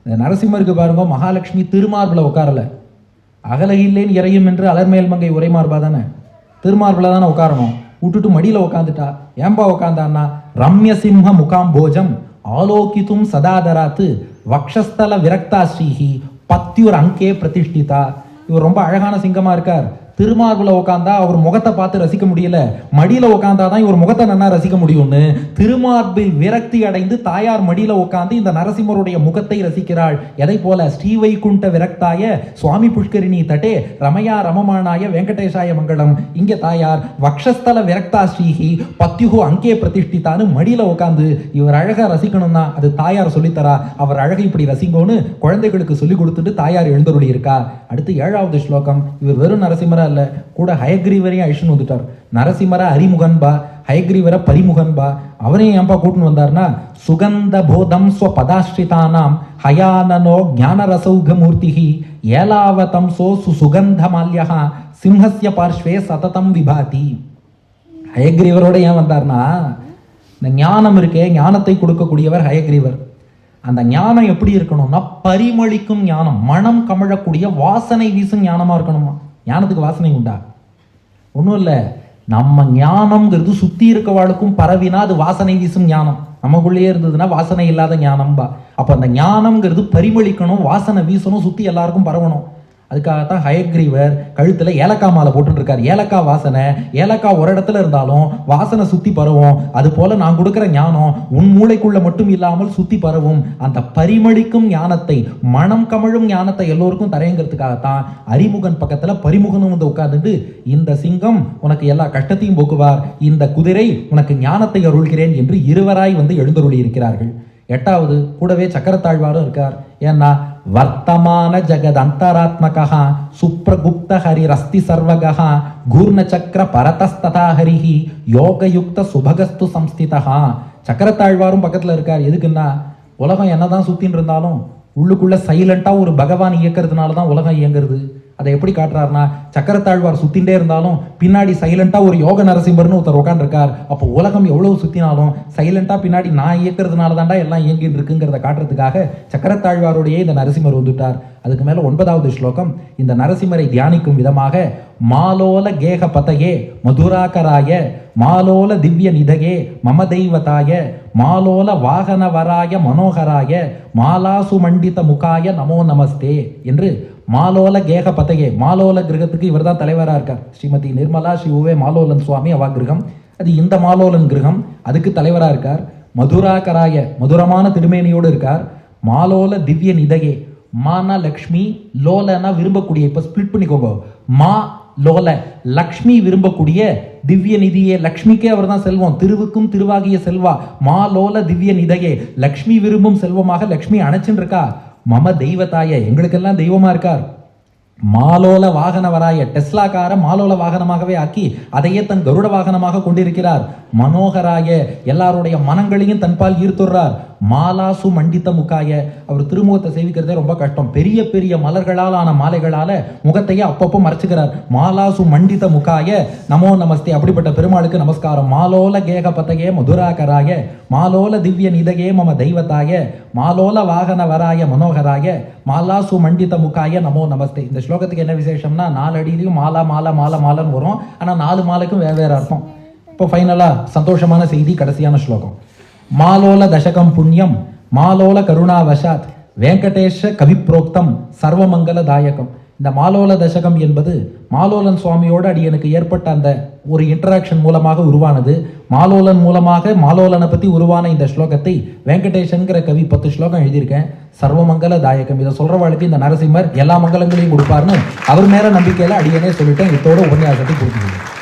நரசிம்மருக்கு பாருங்க, மகாலட்சுமி திருமார்பில் உட்காரல, அகலகில்லேன் இறையும் என்று அலர்மேல் மங்கை உரைமார்பா தானே, திருமார்பில் தானே உட்காரணும். விட்டுட்டு மடியில் உட்காந்துட்டா. ஏம்பா உட்காந்தான்னா, ரம்ய சிம்ஹ முகாம் போஜம் ஆலோகித்தும் சதாதராத்து வக்ஷஸ்தல விரக்தா ஸ்ரீஹி பத்யுர் அங்கே பிரதிஷ்டிதா. இவர் ரொம்ப அழகான சிங்கமா இருக்கார். திருமார்புல உட்காந்தா அவர் முகத்தை பார்த்து ரசிக்க முடியல, மடியில உட்காந்தாதான் இவர் முகத்தை நன்னா ரசிக்க முடியும்னு திருமார்பில் விரக்தி அடைந்து தாயார் மடியில உட்காந்து இந்த நரசிம்மருடைய முகத்தை ரசிக்கிறாள். எதை போல ஸ்ரீவைகுண்ட விரக்தாய சுவாமி புஷ்கரிணி தட்டே ரமயா ரமமானாய வெங்கடேஷாய மங்களம். இங்க தாயார் வக்ஷஸ்தல விரக்தா ஸ்ரீஹி பத்யுகு அங்கே பிரதிஷ்டித்தான்னு மடியில உட்காந்து இவர் அழகா ரசிக்கணும்னா அது தாயார் சொல்லித்தரா. அவர் அழகை இப்படி ரசிங்கோன்னு குழந்தைகளுக்கு சொல்லி கொடுத்துட்டு தாயார் எழுந்தருளி இருக்கா. அடுத்து 7வது ஸ்லோகம். இவர் வெறும் நரசிம்மரா இல்ல, கூட ஹயக்ரீவரையும் அழிச்சுன்னு வந்துட்டார். நரசிம்மரா அரிமுகன்பா, ஹயக்ரீவர பரிமுகன்பா. அவரையும் ஏன்பா கூட்டுன்னு வந்தார்னா, சுகந்த போதம் ஸ்வபதாஸ்ரிதானாம் ஹயானனோ ஞானரசௌக மூர்த்திஹி ஏலாவதம் சோ சுசுகந்த மால்யஹா சிம்ஹஸ்ய பார்ஷ்வே சததம் விபாதி. ஹயக்ரீவரோட ஏன் வந்தார்னா, இந்த ஞானம் இருக்கே, ஞானத்தை கொடுக்கக்கூடியவர் ஹயக்ரீவர். அந்த ஞானம் எப்படி இருக்கணும்னா பரிமளிக்கும் ஞானம், மனம் கமழக்கூடிய வாசனை வீசும் ஞானமா இருக்கணுமா. ஞானத்துக்கு வாசனை உண்டா? ஒன்றும் இல்லை. நம்ம ஞானம்ங்கிறது சுத்தி இருக்கவாளுக்கும் பரவினா அது வாசனை வீசும் ஞானம். நமக்குள்ளேயே இருந்ததுன்னா வாசனை இல்லாத ஞானம்பா. அப்ப அந்த ஞானம்ங்கிறது பரிமளிக்கணும், வாசனை வீசணும், சுத்தி எல்லாருக்கும் பரவணும். அதுக்காகத்தான் ஹயக்ரீவர் கழுத்துல ஏலக்காய் மாலை போட்டு இருக்காரு. ஏலக்காய் வாசனை, ஏலக்காய் ஒரு இடத்துல இருந்தாலும் வாசனை சுத்தி பரவும். அது போல நான் கொடுக்கிற ஞானம் உன் மூளைக்குள்ள மட்டும் இல்லாமல் சுத்தி பரவும். அந்த பரிமளிக்கும் ஞானத்தை, மனம் கமழும் ஞானத்தை எல்லோருக்கும் தரையங்கிறதுக்காகத்தான் அரிமுகன் பக்கத்துல பரிமுகனும் வந்து உட்கார்ந்துட்டு, இந்த சிங்கம் உனக்கு எல்லா கஷ்டத்தையும் போக்குவார், இந்த குதிரை உனக்கு ஞானத்தை அருள்கிறேன் என்று இருவராய் வந்து எழுந்தருளி இருக்கிறார்கள். 8வது கூடவே சக்கரத்தாழ்வாரும் இருக்கார். ஏன்னா வர்த்தமான ஜகத் அந்தராத்மகா சுப்ரகுப்த ஹரி ரஸ்தி சர்வகா கூர்ண சக்கர பரதஸ்ததா ஹரிஹி யோகயுக்த சுபகஸ்து சம்ஸ்திதா. சக்கரத்தாழ்வாரும் பக்கத்துல இருக்கார். எதுக்குன்னா, உலகம் என்னதான் சுத்தின்னு இருந்தாலும் உள்ளுக்குள்ள சைலண்டா ஒரு பகவான் இயக்கிறதுனால தான் உலகம் இயங்குறது. அதை எப்படி காட்டுறாருன்னா, சக்கரத்தாழ்வார் சுத்தின்ண்டே இருந்தாலும் பின்னாடி சைலண்டா ஒரு யோக நரசிம்மர்னு ஒருத்தர் உட்காந்துருக்கார். அப்போ உலகம் எவ்வளவு சுத்தினாலும் சைலண்டா பின்னாடி நான் இயக்கிறதுனால தாண்டா எல்லாம் இயங்கிட்டு இருக்குங்கிறத காட்டுறதுக்காக சக்கரத்தாழ்வாருடைய இந்த நரசிம்மர் வந்துட்டார். அதுக்கு மேல 9வது ஸ்லோகம் இந்த நரசிம்மரை தியானிக்கும் விதமாக, மாலோல கேக பதயே மதுராகராய மாலோல திவ்ய நிதயே மம தெய்வதாய மாலோல வாகன வராய மனோகராய மாலாசு மண்டித முகாய நமோ நமஸ்தே என்று மாலோல கேக பதயே, மாலோல கிரகத்துக்கு இவர் தான் தலைவராக இருக்கார். ஸ்ரீமதி நிர்மலா ஸ்ரீ மாலோலன் சுவாமி அவா கிரகம், அது இந்த மாலோலன் கிரகம், அதுக்கு தலைவராக இருக்கார். மதுராகராய மதுரமான திருமேனியோடு இருக்கார். மாலோல திவ்ய நிதயே, மானா லக்ஷ்மி, லோலனா விரும்பக்கூடிய, இப்ப ஸ்பிளிட் பண்ணிக்கோங்க, மா லோல லக்ஷ்மி விரும்பக்கூடிய திவ்ய நிதியே, லக்ஷ்மிக்கே அவர் தான் செல்வம், திருவுக்கும் திருவாகிய செல்வா, மா லோல திவ்ய நிதையே, லக்ஷ்மி விரும்பும் செல்வமாக லக்ஷ்மி அணைச்சுன்னு இருக்கா. மம தெய்வத்தாய எங்களுக்கெல்லாம் தெய்வமா இருக்கார். மாலோல வாகன வராய டெஸ்லாக்கார மாலோல வாகனமாகவே ஆக்கி அதையே தன் கருட வாகனமாக கொண்டிருக்கிறார். மனோகராய எல்லாருடைய மனங்களையும் தன்பால் ஈர்த்துறார். மாலாசு மண்டித்த முக்காய, அவர் திருமுகத்தை சேவிக்கிறதே ரொம்ப கஷ்டம், பெரிய பெரிய மலர்களால் ஆன மாலைகளால முகத்தையே அப்பப்போ மறைச்சுக்கிறார். மாலாசு மண்டித்த முக்காய நமோ நமஸ்தே, அப்படிப்பட்ட பெருமாளுக்கு நமஸ்காரம். மாலோல கேக பதயே மதுராகராய மாலோல திவ்ய நிதயே மம தெய்வத்தாய மாலோல வாகன வராய மனோகராய மாலாசு மண்டித்த முக்காய நமோ நமஸ்தே. இந்த ஸ்லோகத்துக்கு என்ன விசேஷம்னா, 4 அடியிலையும் மாலா மாலா மாலா மாலான்னு வரும், ஆனால் 4 மாலைக்கும் வேறு அர்த்தம். இப்போ ஃபைனலா சந்தோஷமான செய்தி, கடைசியான ஸ்லோகம். மாலோல தசகம் புண்ணியம் மாலோல கருணாவசாத் வெங்கடேஷ கவிப்ரோக்தம் சர்வமங்கல தாயகம். இந்த மாலோல தசகம் என்பது மாலோலன் சுவாமியோடு அடியனுக்கு ஏற்பட்ட அந்த ஒரு இன்டராக்ஷன் மூலமாக உருவானது. மாலோலன் மூலமாக மாலோலனை பற்றி உருவான இந்த ஸ்லோகத்தை வெங்கடேஷன்கிற கவி 10 ஸ்லோகம் எழுதியிருக்கேன். சர்வமங்கல தாயகம், இதை சொல்றவாளுக்கு இந்த நரசிம்மர் எல்லா மங்கலங்களையும் கொடுப்பார்னு அவர் மேல நம்பிக்கையில அடியனே சொல்லிட்டேன். இதோட உபன்யாசத்தை கொடுத்துருக்கேன்.